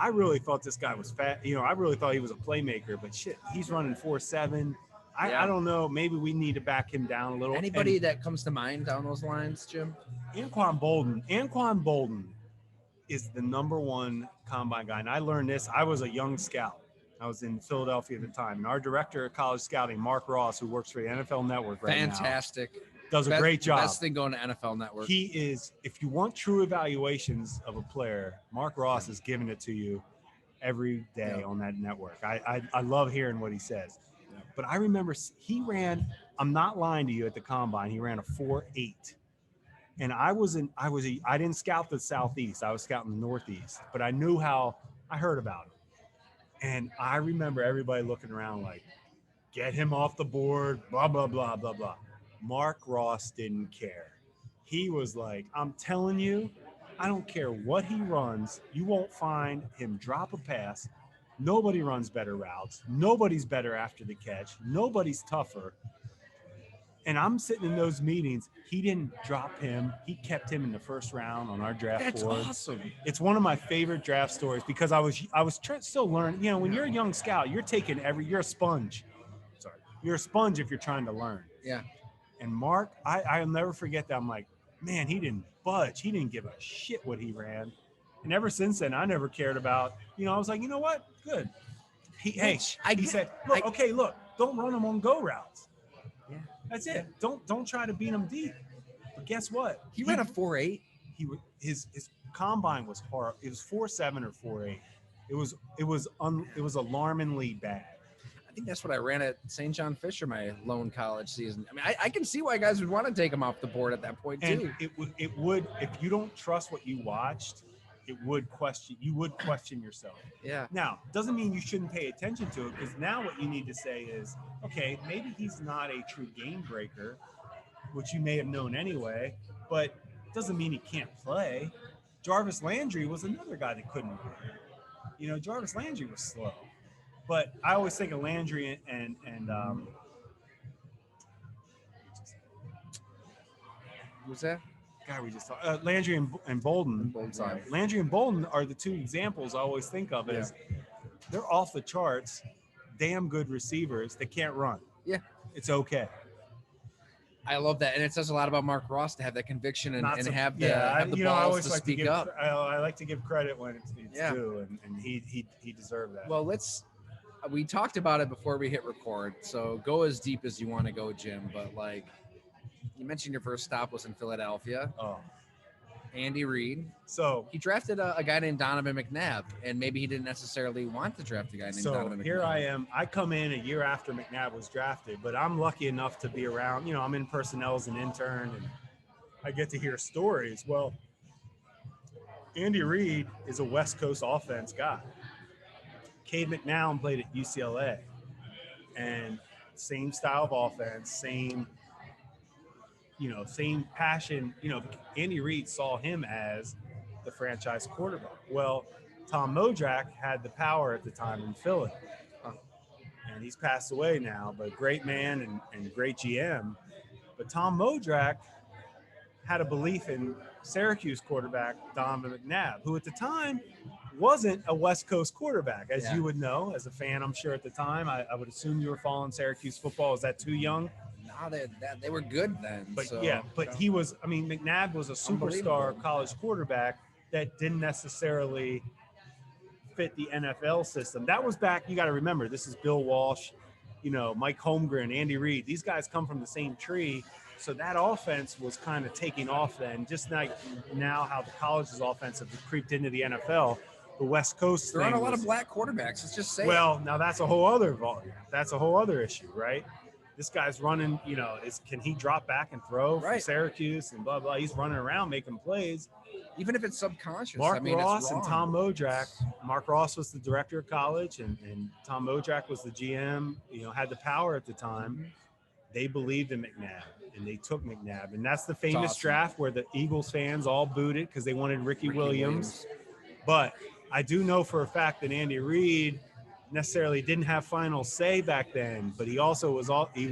I really thought this guy was fat. I really thought he was a playmaker, but shit, he's running 4.7. I don't know. Maybe we need to back him down a little. Anybody that comes to mind down those lines, Jim? Anquan Bolden is the number one combine guy. And I learned this. I was a young scout. I was in Philadelphia at the time. And our director of college scouting, Mark Ross, who works for the NFL Network right now. Fantastic. Does a great job. Best thing going to NFL Network. He is, if you want true evaluations of a player, Mark Ross is giving it to you every day on that network. I love hearing what he says. Yeah. But I remember he ran, I'm not lying to you, at the combine, he ran a 4.8. And I didn't scout the Southeast. I was scouting the Northeast, but I knew I heard about him. And I remember everybody looking around like, get him off the board, blah, blah, blah, blah, blah. Mark Ross didn't care. He was like, I'm telling you, I don't care what he runs. You won't find him drop a pass. Nobody runs better routes. Nobody's better after the catch. Nobody's tougher. And I'm sitting in those meetings. He didn't drop him. He kept him in the first round on our draft board. That's awesome. It's one of my favorite draft stories because I was still learning. When you're a young scout, you're a sponge. Sorry. You're a sponge if you're trying to learn. Yeah. And Mark, I'll never forget that. I'm like, man, he didn't budge. He didn't give a shit what he ran. And ever since then, I never cared about, I was like, you know what? Good. He said, look, don't run him on go routes. Yeah. That's it. Don't try to beat him deep. But guess what? He ran a 4.8. His combine was horrible. It was 4.7 or 4.8. It was alarmingly bad. I think that's what I ran at St. John Fisher my lone college season. I mean, I can see why guys would want to take him off the board at that point And too. it would if you don't trust what you watched, you would question yourself. Yeah. Now, doesn't mean you shouldn't pay attention to it, because now what you need to say is, okay, maybe he's not a true game breaker, which you may have known anyway, but doesn't mean he can't play. Jarvis Landry was another guy that couldn't play. Jarvis Landry was slow. But I always think of Landry and Who's that? guy we just talked. Landry and Bolden. Bolden, Sorry, yeah. Landry and Bolden are the two examples I always think of as they're off the charts, damn good receivers. They can't run. Yeah, it's okay. I love that, and it says a lot about Mark Ross to have that conviction and have the I balls always to like speak up. I like to give credit when it's due, and he deserved that. Well, we talked about it before we hit record, so go as deep as you want to go, Jim. But like you mentioned, your first stop was in Philadelphia. Oh, Andy Reid. So he drafted a guy named Donovan McNabb, and maybe he didn't necessarily want to draft a guy named Donovan McNabb. So here I am. I come in a year after McNabb was drafted, but I'm lucky enough to be around. I'm in personnel as an intern, and I get to hear stories. Well, Andy Reid is a West Coast offense guy. Cade McNown played at UCLA, and same style of offense, same passion. Andy Reid saw him as the franchise quarterback. Well, Tom Modrak had the power at the time in Philly, and he's passed away now, but great man and great GM. But Tom Modrak had a belief in Syracuse quarterback Donovan McNabb, who at the time wasn't a West Coast quarterback, as you would know as a fan. I'm sure at the time, I would assume you were following Syracuse football. Is that too young? No, they were good then. But so, he was. I mean, McNabb was a superstar college quarterback that didn't necessarily fit the NFL system. That was back. You got to remember, this is Bill Walsh, Mike Holmgren, Andy Reid. These guys come from the same tree. So that offense was kind of taking off then, just like now how the college's offense have creeped into the NFL. The West Coast there aren't a lot of black quarterbacks. Let's just say. Well, now that's a whole other volume. That's a whole other issue, right? This guy's running. Can he drop back and throw from Syracuse and blah blah? He's running around making plays, even if it's subconscious. Mark Ross and Tom Modrak. Mark Ross was the director of college, and Tom Modrak was the GM. Had the power at the time. Mm-hmm. They believed in McNabb, and they took McNabb, and that's the famous draft where the Eagles fans all booed it because they wanted Ricky Williams. But I do know for a fact that Andy Reid necessarily didn't have final say back then, but he also was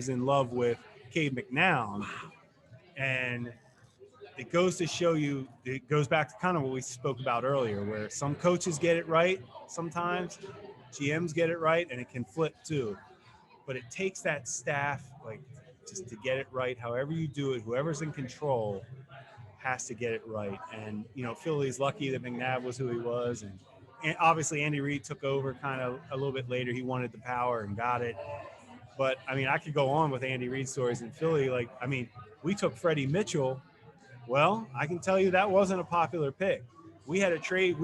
in love with Cade McNown. And it goes to show you, it goes back to kind of what we spoke about earlier, where some coaches get it right sometimes, GMs get it right, and it can flip too. But it takes that staff, just to get it right. However you do it, whoever's in control has to get it right. And, Philly's lucky that McNabb was who he was. And obviously Andy Reid took over kind of a little bit later. He wanted the power and got it. But, I could go on with Andy Reid stories in Philly. We took Freddie Mitchell. Well, I can tell you that wasn't a popular pick. We had a trade.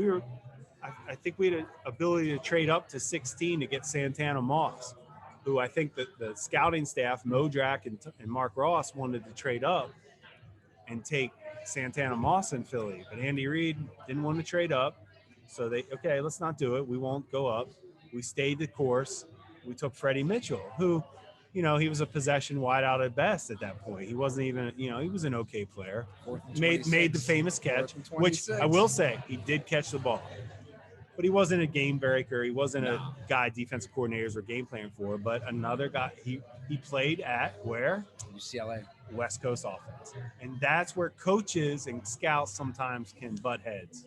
I think we had an ability to trade up to 16 to get Santana Moss, who I think that the scouting staff, Modrak and Mark Ross, wanted to trade up and take Santana Moss in Philly. But Andy Reid didn't want to trade up. So let's not do it. We won't go up. We stayed the course. We took Freddie Mitchell, who, he was a possession wideout at best at that point. He wasn't even, he was an okay player. Made the famous catch, which I will say he did catch the ball. But he wasn't a game breaker. He wasn't a guy defensive coordinators were game planning for. But another guy, he played at where? UCLA. West Coast offense. And that's where coaches and scouts sometimes can butt heads.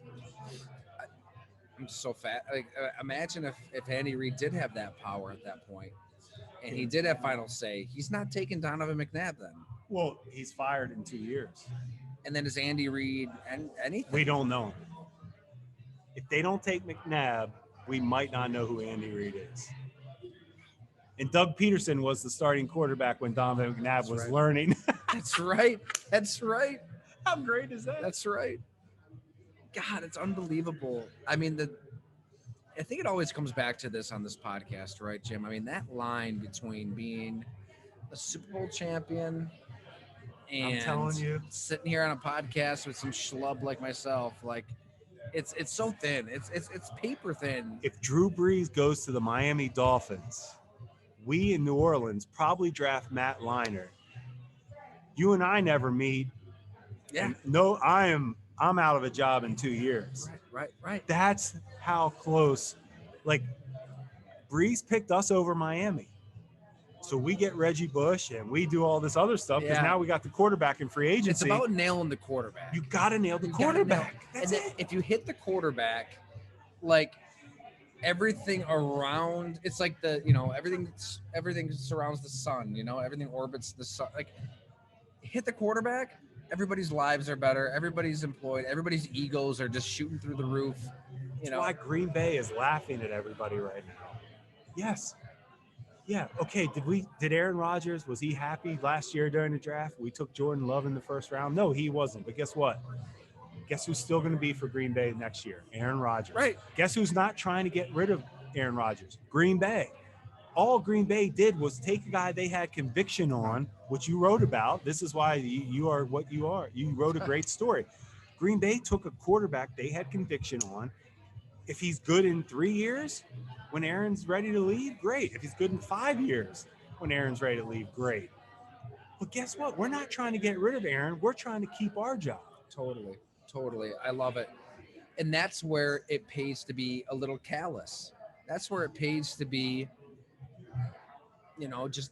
I'm so fat. Imagine if Andy Reid did have that power at that point, and he did have final say. He's not taking Donovan McNabb then. Well, he's fired in 2 years. And then is Andy Reid anything? We don't know. If they don't take McNabb, we might not know who Andy Reid is. And Doug Peterson was the starting quarterback when Donovan McNabb was learning. That's right. How great is that? That's right. God, it's unbelievable. I mean, I think it always comes back to this on this podcast, right, Jim? I mean, that line between being a Super Bowl champion I'm and telling you, sitting here on a podcast with some schlub like myself, like it's so thin. It's paper thin. if Drew Brees goes to the Miami Dolphins, we in New Orleans probably draft Matt Leinart. You and I never meet. Yeah. And no, I'm out of a job in 2 years. Right. That's how close. Like Breeze picked us over Miami. So we get Reggie Bush and we do all this other stuff because now we got the quarterback in free agency. It's about nailing the quarterback. You got to nail the quarterback. That's it. If you hit the quarterback, like everything around, it's like everything surrounds the sun. Everything orbits the sun. Like hit the quarterback, everybody's lives are better. Everybody's employed. Everybody's egos are just shooting through the roof. That's why Green Bay is laughing at everybody right now. Yes. Yeah. Okay. Did Aaron Rodgers, was he happy last year during the draft? We took Jordan Love in the first round. No, he wasn't. But guess what? Guess who's still going to be for Green Bay next year? Aaron Rodgers. Right. Guess who's not trying to get rid of Aaron Rodgers? Green Bay. All Green Bay did was take a guy they had conviction on, which you wrote about. This is why you are what you are. You wrote a great story. Green Bay took a quarterback they had conviction on. If he's good in 3 years, when Aaron's ready to leave, great. If he's good in 5 years, when Aaron's ready to leave, great. But guess what? We're not trying to get rid of Aaron. We're trying to keep our job. Totally. I love it. And that's where it pays to be a little callous. That's where it pays to be, just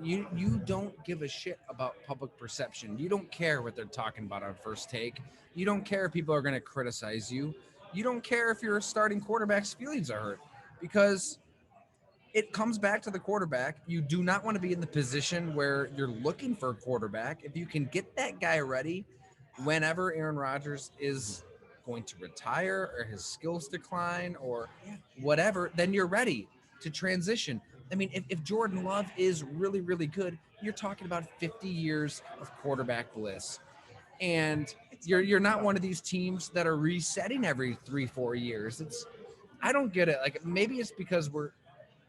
you don't give a shit about public perception. You don't care what they're talking about on First Take. You don't care if people are going to criticize you. You don't care if your starting quarterback's feelings are hurt, because it comes back to the quarterback. You do not want to be in the position where you're looking for a quarterback. If you can get that guy ready whenever Aaron Rodgers is going to retire or his skills decline or whatever, then you're ready to transition. I mean, if Jordan Love is really, really good, you're talking about 50 years of quarterback bliss. And you're not one of these teams that are resetting every 3-4 years. I don't get it. Like, maybe it's because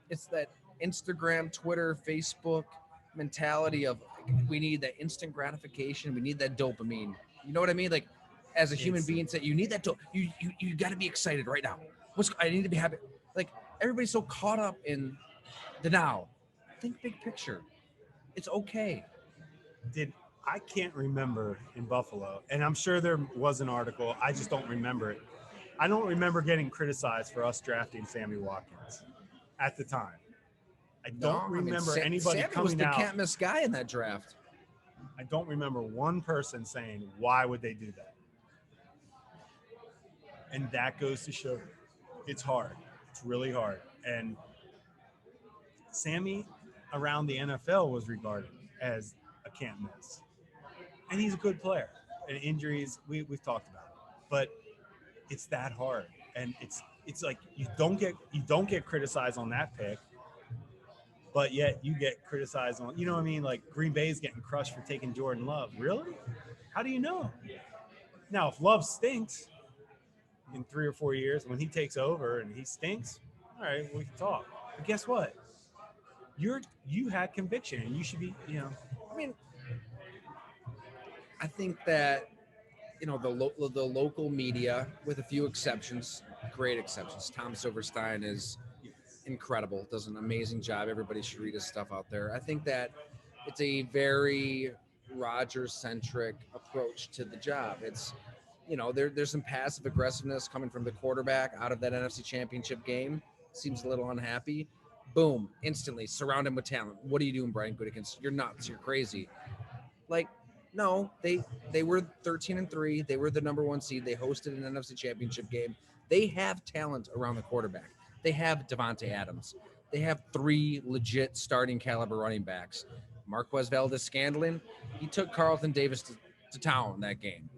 it's that Instagram, Twitter, Facebook mentality of we need that instant gratification. We need that dopamine. You know what I mean? Like, as a human being, you need that. You got to be excited right now. I need to be happy. Like, everybody's so caught up in the now. Think big picture. It's okay. I can't remember in Buffalo, and I'm sure there was an article. I just don't remember it. I don't remember getting criticized for us drafting Sammy Watkins at the time. I don't remember anybody Sammy coming was the out. can't miss guy in that draft. I don't remember one person saying, why would they do that? And that goes to show it's hard. It's really hard. And Sammy around the NFL was regarded as a can't miss. And he's a good player. And injuries, we've talked about it. But it's that hard. And it's like you don't get criticized on that pick, but yet you get criticized on, you know what I mean? Like Green Bay's getting crushed for taking Jordan Love. Really? How do you know? Now, if Love stinks in 3 or 4 years, when he takes over and he stinks, all right, we can talk. But guess what? You had conviction, and you should be, I mean, I think that, the local media, with a few exceptions, great exceptions. Tom Silverstein is incredible, does an amazing job. Everybody should read his stuff out there. I think that it's a very Rodgers-centric approach to the job. It's, there's some passive aggressiveness coming from the quarterback out of that NFC Championship game. Seems a little unhappy. Boom, instantly surround him with talent. What are you doing, Brian Gutekunst? You're nuts. You're crazy. Like, no, they were 13-3. They were the number 1 seed. They hosted an NFC Championship game. They have talent around the quarterback. They have Devontae Adams. They have 3 legit starting caliber running backs. Marquez Valdes-Scantling, he took Carlton Davis to town that game.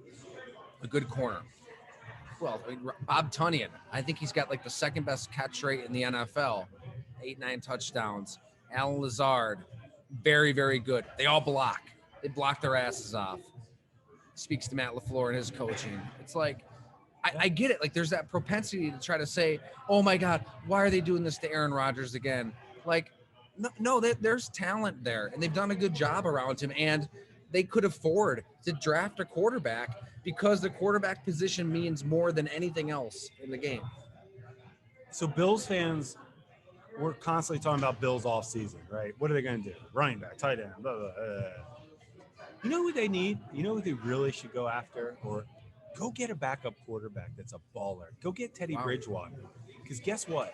A good corner. Well, Bob Tunyon, I think he's got like the second best catch rate in the NFL. 8-9 touchdowns. Alan Lazard, very, very good. They all block. They block their asses off. Speaks to Matt LaFleur and his coaching. It's like, I get it. Like, there's that propensity to try to say, "Oh my God, why are they doing this to Aaron Rodgers again?" Like, no, there's talent there, and they've done a good job around him, and they could afford to draft a quarterback because the quarterback position means more than anything else in the game. So Bills fans, we're constantly talking about Bills off season, right? What are they going to do? Running back, tight end, blah, blah, blah. You know what they need? You know what they really should go after? Or go get a backup quarterback that's a baller. Go get Teddy Bridgewater. Because guess what?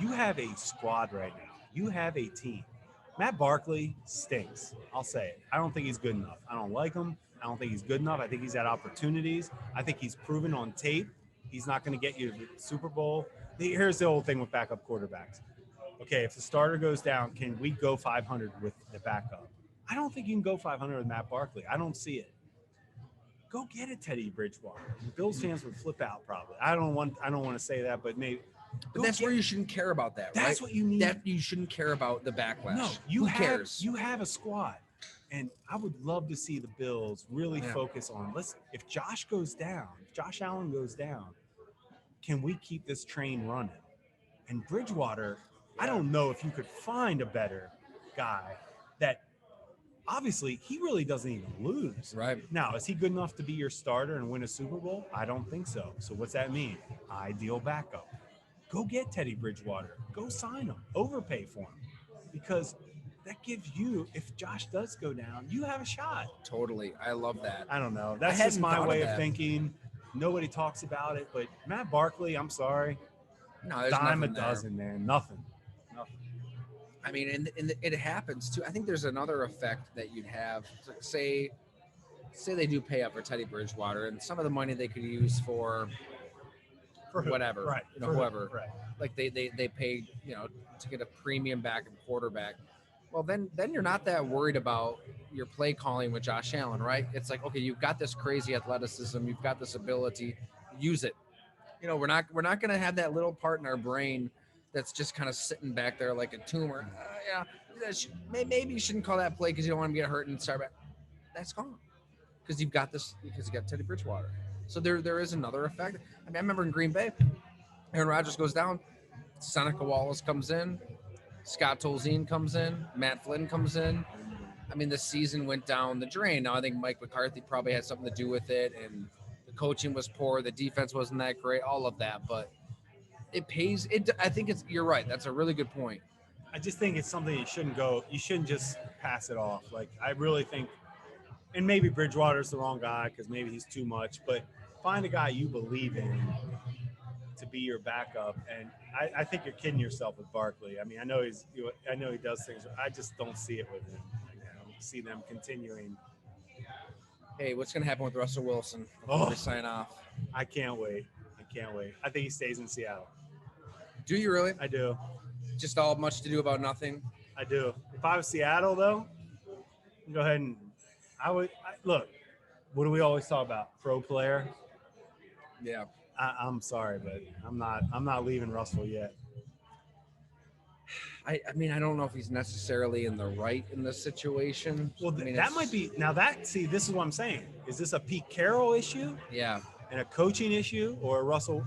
You have a squad right now. You have a team. Matt Barkley stinks. I'll say it. I don't think he's good enough. I don't like him. I don't think he's good enough. I think he's had opportunities. I think he's proven on tape he's not going to get you to the Super Bowl. Here's the whole thing with backup quarterbacks. Okay, if the starter goes down, can we go 500 with the backup? I don't think you can go 500 with Matt Barkley. I don't see it. Go get a Teddy Bridgewater. The Bills fans would flip out probably. I don't want to say that, but maybe. But that's where you shouldn't care about that, right? That's what you need. That you shouldn't care about the backlash. No, Who cares? You have a squad, and I would love to see the Bills really focus on. If Josh goes down, if Josh Allen goes down, can we keep this train running? And Bridgewater, I don't know if you could find a better guy that. Obviously, he really doesn't even lose. Right. Now, is he good enough to be your starter and win a Super Bowl? I don't think so. So what's that mean? Ideal backup. Go get Teddy Bridgewater. Go sign him. Overpay for him. Because that gives you, if Josh does go down, you have a shot. Totally. I love that. I don't know. That's just my way of thinking. Nobody talks about it. But Matt Barkley, I'm sorry. No, there's dime a nothing dozen, man. Nothing. I mean, and it happens too. I think there's another effect that you'd have. Say they do pay up for Teddy Bridgewater, and some of the money they could use for whatever, right? Whoever, right? Like they pay, to get a premium backup quarterback. Well, then you're not that worried about your play calling with Josh Allen, right? It's like, okay, you've got this crazy athleticism, you've got this ability, use it. We're not going to have that little part in our brain that's just kind of sitting back there like a tumor. Maybe you shouldn't call that play because you don't want him to get hurt and start back. That's gone because you got Teddy Bridgewater. So there is another effect. I remember in Green Bay, Aaron Rodgers goes down, Seneca Wallace comes in, Scott Tolzien comes in, Matt Flynn comes in. I mean, the season went down the drain. Now I think Mike McCarthy probably had something to do with it, and the coaching was poor, the defense wasn't that great, all of that, but it pays. I think you're right. That's a really good point. I just think it's something you shouldn't just pass it off. Like, I really think, and maybe Bridgewater's the wrong guy because maybe he's too much, but find a guy you believe in to be your backup. And I think you're kidding yourself with Barkley. I mean, I know he does things. I just don't see it with him. I don't see them continuing. Hey, what's going to happen with Russell Wilson before we sign off? I can't wait. I think he stays in Seattle. Do you really? I do. Just all much to do about nothing? I do. If I was Seattle, though, go ahead and look. What do we always talk about? Pro player. Yeah. I'm sorry, but I'm not leaving Russell yet. I mean, I don't know if he's necessarily in the right in this situation. Well, that might be. Now this is what I'm saying. Is this a Pete Carroll issue? Yeah. And a coaching issue, or Russell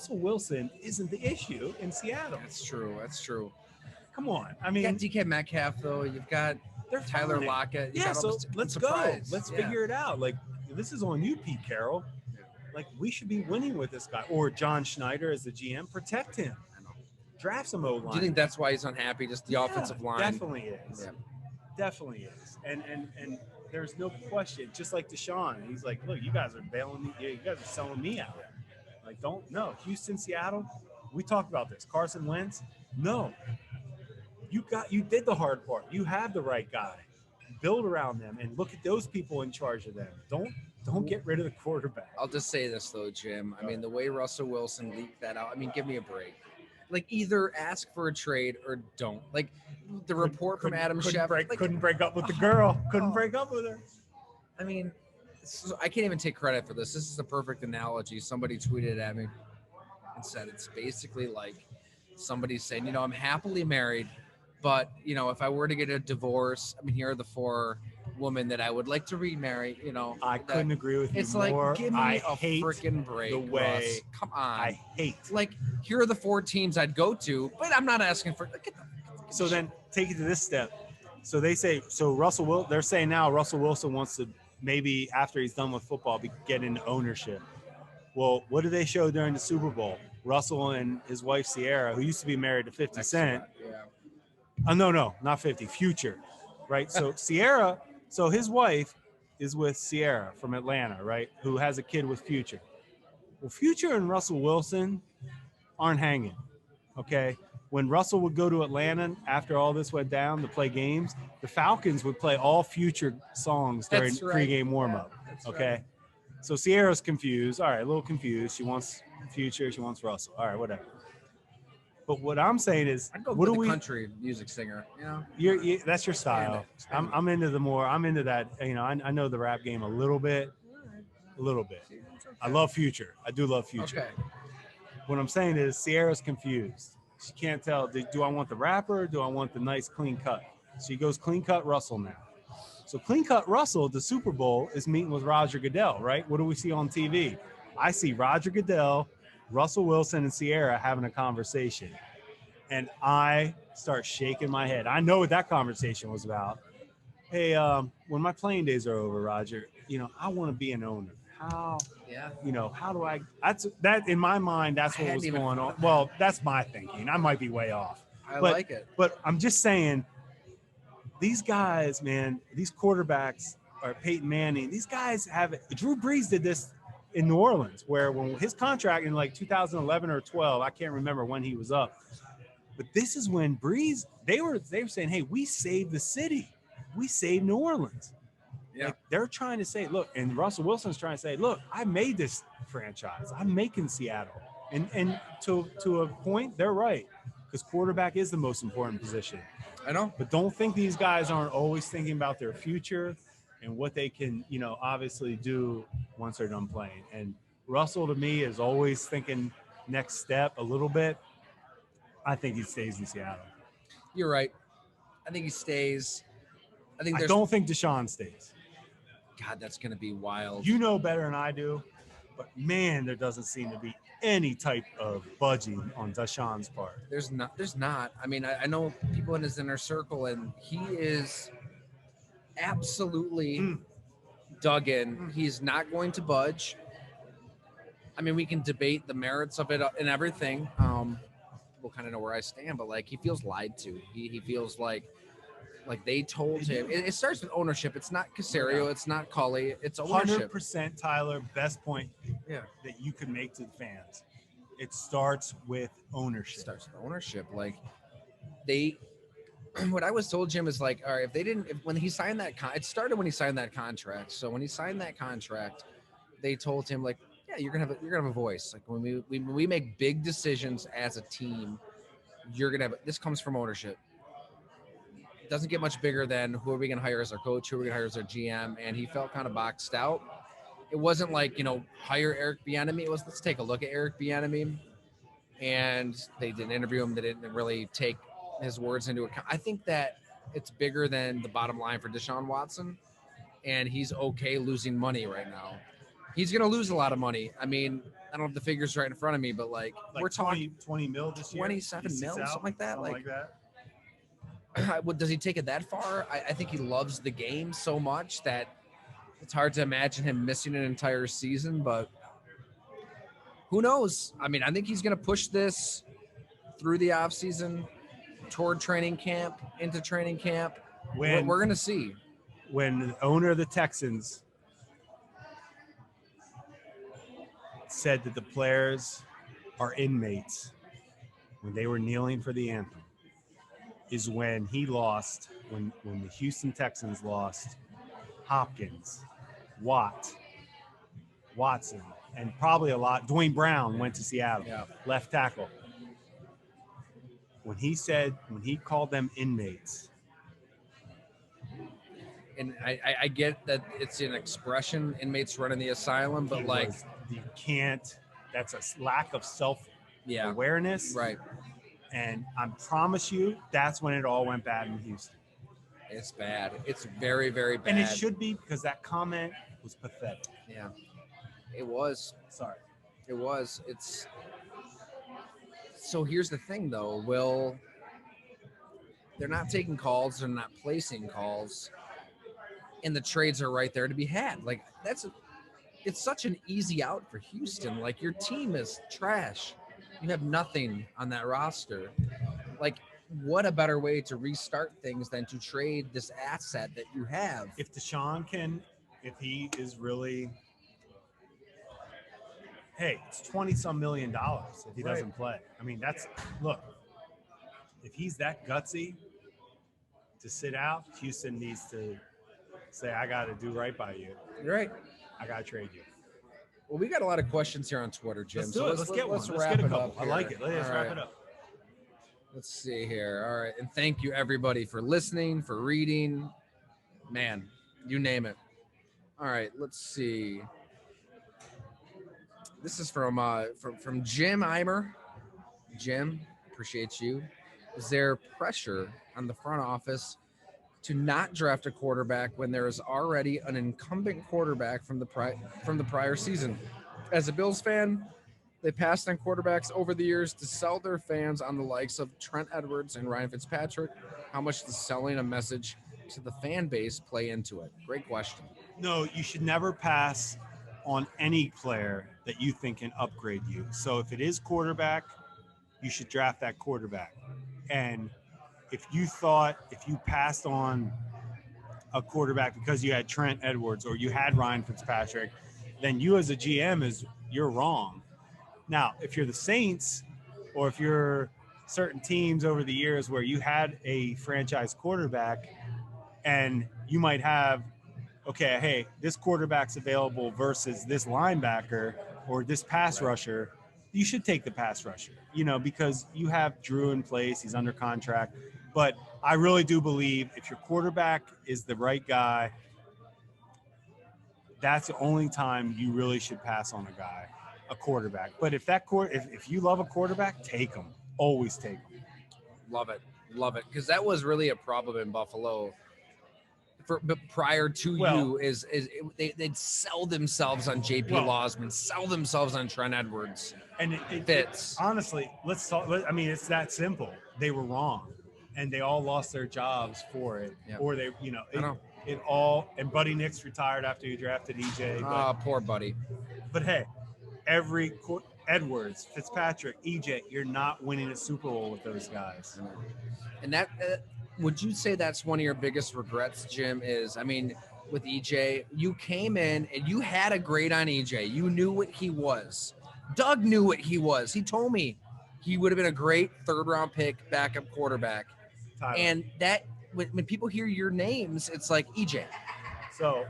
Wilson isn't the issue in Seattle? That's true. Come on. I mean, you got DK Metcalf, though. You've got Tyler fine. Lockett. So let's go. Let's figure it out. Like, this is on you, Pete Carroll. Yeah. Like, we should be winning with this guy. Or John Schneider as the GM. Protect him. Draft some O-line. Do you think that's why he's unhappy? Just the offensive line? Definitely is. Yeah. Definitely is. And there's no question. Just like Deshaun, he's like, look, you guys are bailing me. You guys are selling me out. Like, Houston, Seattle. We talked about this. Carson Wentz. No. You did the hard part. You have the right guy. Build around them and look at those people in charge of them. Don't get rid of the quarterback. I'll just say this though, Jim. I mean, the way Russell Wilson leaked that out. I mean, give me a break. Like, either ask for a trade or don't. Like, the report from Adam Schefter. Couldn't break up with the girl. Couldn't break up with her. I mean, I can't even take credit for this. This is a perfect analogy. Somebody tweeted at me and said it's basically like somebody saying, I'm happily married, but, if I were to get a divorce, I mean, here are the 4 woman that I would like to remarry. You know, I couldn't agree with you it's more. like, give me I a hate freaking break, the way Russ. Come on. I hate. Like, here are the 4 teams I'd go to, but I'm not asking for. So then take it to this step. So they say, they're saying now Russell Wilson wants to maybe after he's done with football get into ownership. Well, what did they show during the Super Bowl? Russell and his wife Sierra, who used to be married to 50 Cent. Yeah. No, not 50, Future, right? So Sierra, so his wife is with Sierra from Atlanta, right? Who has a kid with Future. Well, Future and Russell Wilson aren't hanging, okay? When Russell would go to Atlanta after all this went down to play games, the Falcons would play all Future songs during pregame warmup, okay? Right. So Sierra's confused. All right, a little confused. She wants Future. She wants Russell. All right, whatever. But what I'm saying is, I'd go what with do a we? Country music singer, you know. That's your style. I'm into I'm into that. You know, I know the rap game a little bit. Okay. I love Future. I do love Future. Okay. What I'm saying is, Sierra's confused. She can't tell. Do I want the rapper? Or do I want the nice clean cut? She goes clean cut Russell now. So clean cut Russell at the Super Bowl is meeting with Roger Goodell, right? What do we see on TV? I see Roger Goodell, Russell Wilson, and Sierra having a conversation. And I start shaking my head. I know what that conversation was about. Hey, when my playing days are over, Roger, you know, I want to be an owner. How? Yeah. You know, how do I? That in my mind. That's what was going on. Well, that's my thinking. I might be way off. I like it. But I'm just saying, these guys, man, these quarterbacks, or Peyton Manning, these guys have it. Drew Brees did this in New Orleans, where when his contract in like 2011 or 12, I can't remember when he was up. But this is when Brees, they were saying, hey, we saved the city. We saved New Orleans. Yeah. Like, they're trying to say, look, and Russell Wilson's trying to say, look, I made this franchise. I'm making Seattle. And to a point, they're right, because quarterback is the most important position. I know. But don't think these guys aren't always thinking about their future and what they can, you know, obviously do once they're done playing. And Russell, to me, is always thinking next step a little bit. I think he stays in Seattle. You're right. I think he stays. I don't think Deshaun stays. God, that's going to be wild. You know better than I do, but man, there doesn't seem to be any type of budging on Deshaun's part. There's not. I mean, I know people in his inner circle, and he is absolutely dug in. He's not going to budge. I mean, we can debate the merits of it and everything. People kind of know where I stand, but like, he feels lied to. He feels like they told him. It starts with ownership. It's not Caserio. It's not Culley. It's ownership. 100%, Tyler. Best point that you could make to the fans. It starts with ownership. Like, what I was told, Jim, is like, all right, when he signed that it started when he signed that contract. So when he signed that contract, they told him, like, yeah, you're gonna have a voice. Like, when we make big decisions as a team, you're gonna have. This comes from ownership. It doesn't get much bigger than who are we gonna hire as our coach, who are we gonna hire as our GM, and he felt kind of boxed out. It wasn't like, you know, hire Eric Bieniemy. It was, let's take a look at Eric Bieniemy, and they didn't interview him. They didn't really take his words into account. I think that it's bigger than the bottom line for Deshaun Watson, and he's okay losing money right now. He's going to lose a lot of money. I mean, I don't have the figures right in front of me, but like we're talking 20 mil this year, 27 mil, something like that. Something like that. Does he take it that far? I think he loves the game so much that it's hard to imagine him missing an entire season, but who knows? I mean, I think he's going to push this through the offseason, toward training camp, into training camp. We're going to see. When the owner of the Texans said that the players are inmates when they were kneeling for the anthem, is when he lost, when the Houston Texans lost Hopkins, Watson, and probably a lot. Dwayne Brown went to Seattle, left tackle. When he called them inmates. And I get that it's an expression, inmates running the asylum, but you can't, that's a lack of self-awareness. Right. And I promise you, that's when it all went bad in Houston. It's bad. It's very, very bad. And it should be, because that comment was pathetic. Yeah, it was. Sorry. It was. It's. So here's the thing, though. They're not taking calls. They're not placing calls. And the trades are right there to be had. Like, it's such an easy out for Houston. Like, your team is trash. You have nothing on that roster. Like, what a better way to restart things than to trade this asset that you have? If Deshaun if he is really, hey, it's $20-some million if he doesn't play. I mean, look, if he's that gutsy to sit out, Houston needs to say, I got to do right by you. Right. I got to trade you. Well, we got a lot of questions here on Twitter, Jim. Let's do it. Let's get one. Let's get a couple. I like it. Let's wrap it up. Let's see here. All right. And thank you, everybody, for listening, for reading. Man, you name it. All right. Let's see. This is from Jim Eimer. Jim, appreciate you. Is there pressure on the front office to not draft a quarterback when there is already an incumbent quarterback from the prior season? As a Bills fan, they passed on quarterbacks over the years to sell their fans on the likes of Trent Edwards and Ryan Fitzpatrick. How much does selling a message to the fan base play into it? Great question. No, you should never pass on any player that you think can upgrade you. So if it is quarterback, you should draft that quarterback. And if you passed on a quarterback because you had Trent Edwards or you had Ryan Fitzpatrick, then you as a GM you're wrong. Now, if you're the Saints or if you're certain teams over the years where you had a franchise quarterback and you might have, okay, hey, this quarterback's available versus this linebacker or this pass rusher, you should take the pass rusher, because you have Drew in place, he's under contract. But I really do believe if your quarterback is the right guy, that's the only time you really should pass on a quarterback. But if you love a quarterback, take him. Always take him. Love it. Because that was really a problem in Buffalo. But prior to they'd sell themselves on JP Losman, sell themselves on Trent Edwards. And it fits. Honestly, let's talk. I mean, it's that simple. They were wrong, and they all lost their jobs for it. Yep. Or they, and Buddy Nix retired after he drafted EJ. Poor Buddy. But hey, Edwards, Fitzpatrick, EJ, you're not winning a Super Bowl with those guys. And that. Would you say that's one of your biggest regrets, Jim? With EJ, you came in and you had a grade on EJ. You knew what he was. Doug knew what he was. He told me he would have been a great third-round pick, backup quarterback. Tyler. And that, when people hear your names, it's like EJ. So,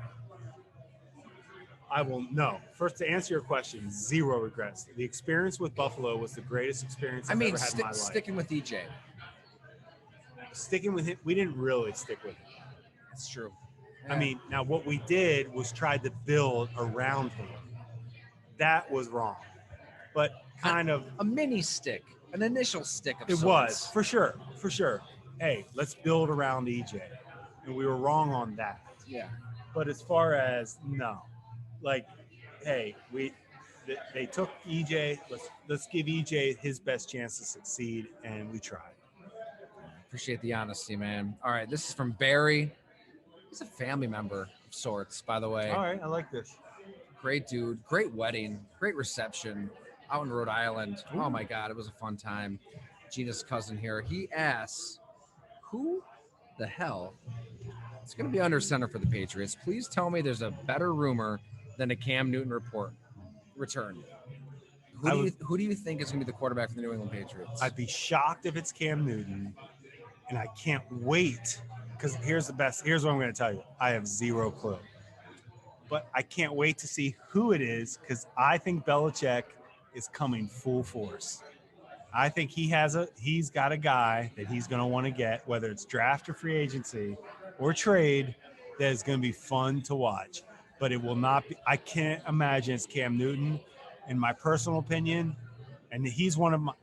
First, to answer your question, zero regrets. The experience with Buffalo was the greatest experience I've ever had in my life. Sticking with EJ. Sticking with him, we didn't really stick with him. That's true. Yeah. Now what we did was try to build around him. That was wrong. But kind of a mini stick, an initial stick of it sorts. Was, for sure. Hey, let's build around EJ. And we were wrong on that. Yeah. But as far as hey, they took EJ, let's give EJ his best chance to succeed, and we tried. Appreciate the honesty, man. All right, this is from Barry. He's a family member of sorts, by the way. All right, I like this. Great dude, great wedding, great reception out in Rhode Island. Ooh. Oh my God, it was a fun time. Gina's cousin here. He asks, who the hell is going to be under center for the Patriots? Please tell me there's a better rumor than a Cam Newton return. Who do you think is going to be the quarterback for the New England Patriots? I'd be shocked if it's Cam Newton. And I can't wait, because here's what I'm going to tell you. I have zero clue. But I can't wait to see who it is, because I think Belichick is coming full force. I think he's got a guy that he's going to want to get, whether it's draft or free agency or trade, that is going to be fun to watch. But it will not be – I can't imagine it's Cam Newton, in my personal opinion. And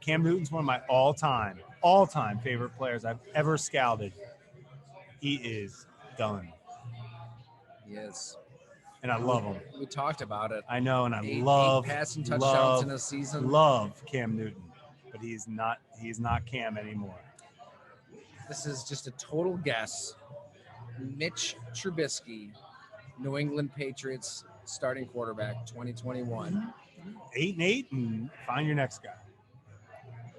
Cam Newton's one of my all-time favorite players I've ever scouted. He is done, Yes. and I love him. We talked about it. I know, and I Eight love passing touchdowns in a love season. love Cam Newton, but he's not Cam anymore. This is just a total guess. Mitch Trubisky, New England Patriots starting quarterback, 2021. 8-8, and find your next guy.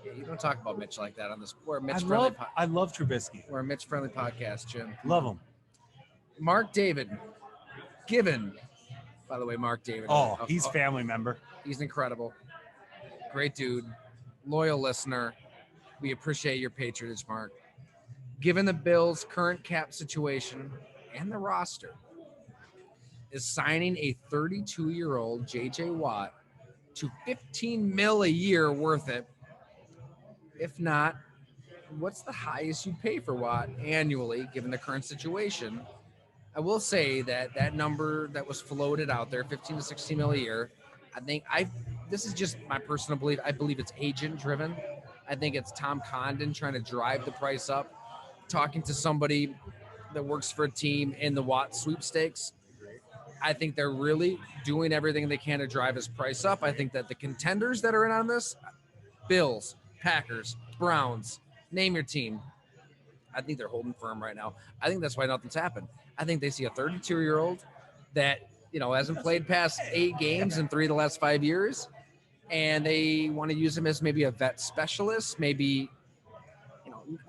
Yeah, you don't talk about Mitch like that on this. We're a I Mitch friendly. love Trubisky. We're a Mitch friendly podcast, Jim. Love him. Mark David, given. By the way, Mark David. Oh, he's family member. He's incredible. Great dude. Loyal listener. We appreciate your patronage, Mark. Given the Bills' current cap situation and the roster, is signing a 32-year-old J.J. Watt to $15 million a year worth it? If not, what's the highest you pay for Watt annually, given the current situation? I will say that number that was floated out there, 15 to 16 million a year, this is just my personal belief. I believe it's agent driven. I think it's Tom Condon trying to drive the price up, talking to somebody that works for a team in the Watt sweepstakes. I think they're really doing everything they can to drive his price up. I think that the contenders that are in on this, Bills, Packers, Browns, name your team, I think they're holding firm right now. I think that's why nothing's happened. I think they see a 32-year-old that, hasn't played past 8 games in 3 of the last 5 years, and they want to use him as maybe a vet specialist, maybe,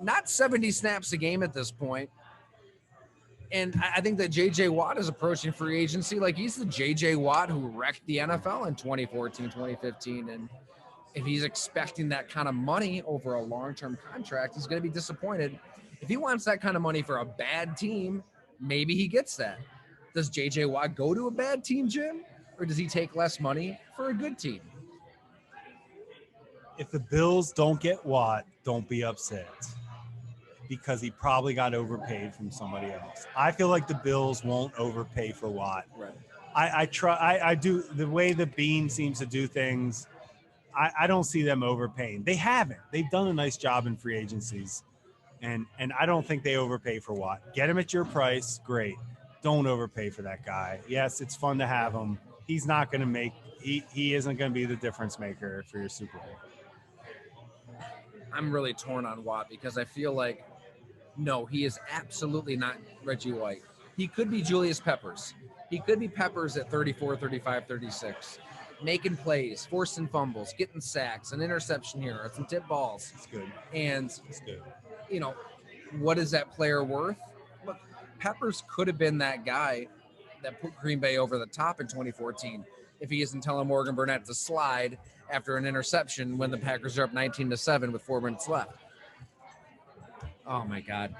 not 70 snaps a game at this point. And I think that J.J. Watt is approaching free agency like he's the J.J. Watt who wrecked the NFL in 2014, 2015. And if he's expecting that kind of money over a long-term contract, he's going to be disappointed. If he wants that kind of money for a bad team, maybe he gets that. Does J.J. Watt go to a bad team, Jim? Or does he take less money for a good team? If the Bills don't get Watt, don't be upset, because he probably got overpaid from somebody else. I feel like the Bills won't overpay for Watt. Right. I do the way the Bean seems to do things. I don't see them overpaying. They haven't. They've done a nice job in free agencies, and I don't think they overpay for Watt. Get him at your price, great. Don't overpay for that guy. Yes, it's fun to have him. He's not going to make. He isn't going to be the difference maker for your Super Bowl. I'm really torn on Watt because I feel like, no, he is absolutely not Reggie White. He could be Julius Peppers. He could be Peppers at 34, 35, 36. Making plays, forcing fumbles, getting sacks, an interception here, or some tip balls. It's good. And, It's good. What is that player worth? Look, Peppers could have been that guy that put Green Bay over the top in 2014 if he isn't telling Morgan Burnett to slide after an interception when the Packers are up 19-7 with 4 minutes left. Oh my God.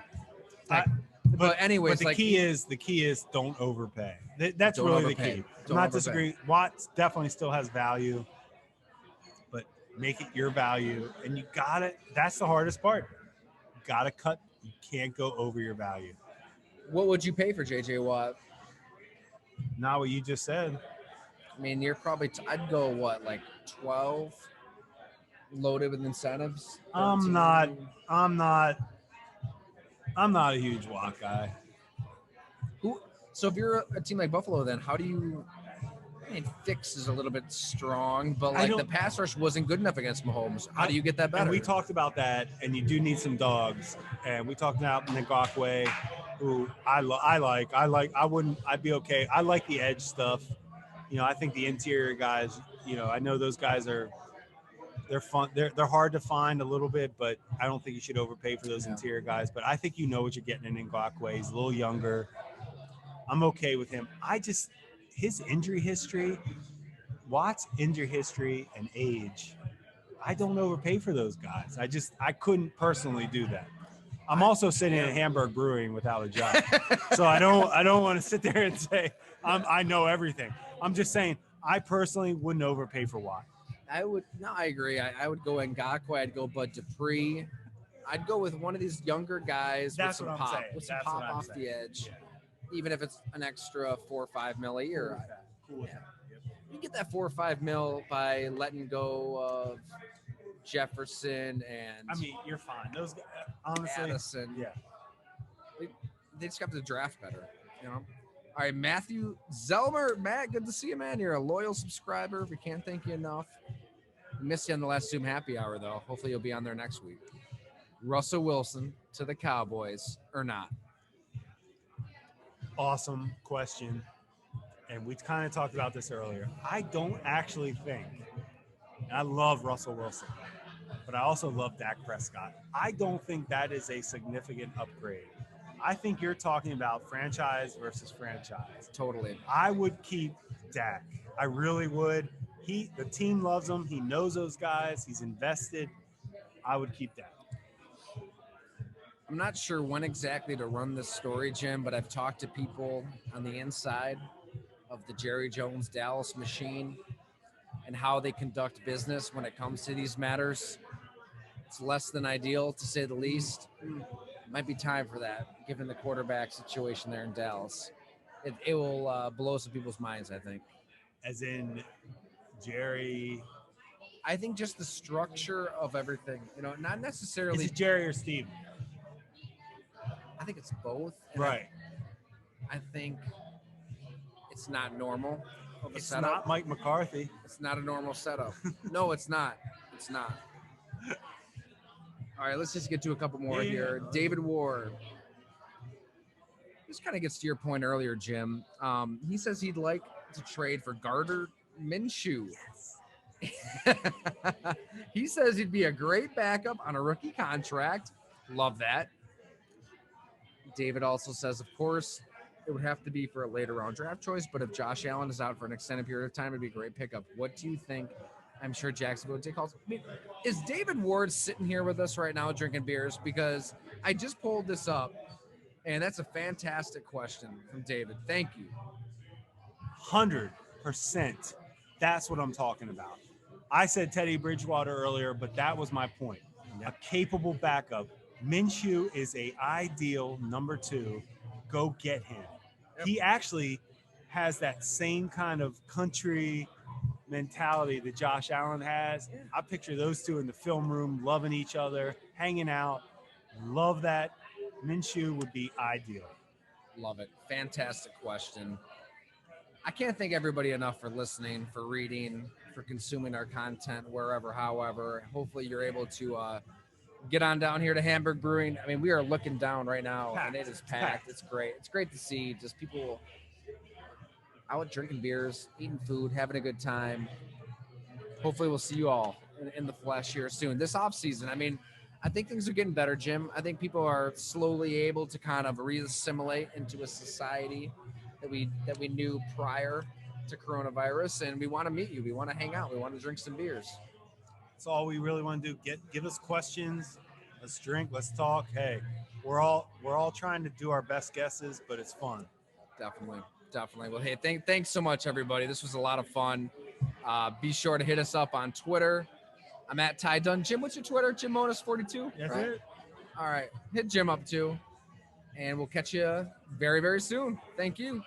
But anyways, the key is don't overpay. That's Don't really overpay. the key. Don't I'm not overpay. disagreeing. Watts definitely still has value, but make it your value. And you got it. That's the hardest part. You got to cut. You can't go over your value. What would you pay for J.J. Watt? Not what you just said. I mean, you're probably, I'd go like 12 loaded with incentives? 13? I'm not a huge Watt guy. So if you're a team like Buffalo, then how do you, fix is a little bit strong, but the pass rush wasn't good enough against Mahomes. How do you get that better? And we talked about that, and you do need some dogs. And we talked about Ngakwe, who I'd be okay. I like the edge stuff. I think the interior guys, I know those guys they're fun. They're hard to find a little bit, but I don't think you should overpay for those interior guys. But I think what you're getting in Ngakwe. He's a little younger. I'm okay with him. His injury history, Watt's injury history and age, I don't overpay for those guys. I couldn't personally do that. I'm also sitting at Hamburg Brewery without a job. So I don't want to sit there and say I know everything. I'm just saying I personally wouldn't overpay for Watt. I agree. I would go Ngakwe. I'd go Bud Dupree. I'd go with one of these younger guys with some pop off the edge, even if it's an extra 4 or 5 mil a year. Cool. Yeah. You get that 4 or 5 mil by letting go of Jefferson and you're fine. Those guys, honestly, Addison. Yeah. they just got to draft better, you know. All right, Matthew Zelmer. Matt, good to see you, man. You're a loyal subscriber. We can't thank you enough. We missed you on the last Zoom happy hour, though. Hopefully, you'll be on there next week. Russell Wilson to the Cowboys or not? Awesome question. And we kind of talked about this earlier. I don't actually think, and I love Russell Wilson, but I also love Dak Prescott. I don't think that is a significant upgrade. I think you're talking about franchise versus franchise. Totally. I would keep Dak. I really would. The team loves him. He knows those guys. He's invested. I would keep Dak. I'm not sure when exactly to run this story, Jim, but I've talked to people on the inside of the Jerry Jones Dallas machine and how they conduct business when it comes to these matters. It's less than ideal, to say the least. Might be time for that, given the quarterback situation there in Dallas. It will blow some people's minds, I think. As in Jerry? I think just the structure of everything, not necessarily. Is it Jerry or Steve? I think it's both. Right. I think it's not normal of a It's setup. not Mike McCarthy. It's not a normal setup. No, it's not. It's not. All right, let's just get to a couple more here. David Ward. This kind of gets to your point earlier, Jim. He says he'd like to trade for Gardner Minshew. Yes. He says he'd be a great backup on a rookie contract. Love that. David also says, of course, it would have to be for a later round draft choice, but if Josh Allen is out for an extended period of time, it'd be a great pickup. What do you think? I'm sure Jacksonville would take calls. I mean, is David Ward sitting here with us right now drinking beers? Because I just pulled this up, and that's a fantastic question from David. Thank you. 100%. That's what I'm talking about. I said Teddy Bridgewater earlier, but that was my point. A capable backup. Minshew is a ideal number 2. Go get him. Yep. He actually has that same kind of country mentality that Josh Allen has. Yeah. I picture those two in the film room, loving each other, hanging out. Love that. Minshew would be ideal. Love it. Fantastic question. I can't thank everybody enough for listening, for reading, for consuming our content wherever, however. Hopefully you're able to get on down here to Hamburg Brewing. I mean, we are looking down right now, and it is packed. It's great. It's great to see just people out drinking beers, eating food, having a good time. Hopefully we'll see you all in the flesh here soon. This offseason, I mean, I think things are getting better, Jim. I think people are slowly able to kind of re-assimilate into a society that we knew prior to coronavirus, and we want to meet you. We want to hang out. We want to drink some beers. That's all we really want to do. Give us questions. Let's drink. Let's talk. Hey, we're all trying to do our best guesses, but it's fun. Definitely. Well, hey, thanks so much, everybody. This was a lot of fun. Be sure to hit us up on Twitter. I'm at Ty Dunn. Jim, what's your Twitter? Jim Monas42. That's right? It. All right. Hit Jim up too. And we'll catch you very, very soon. Thank you.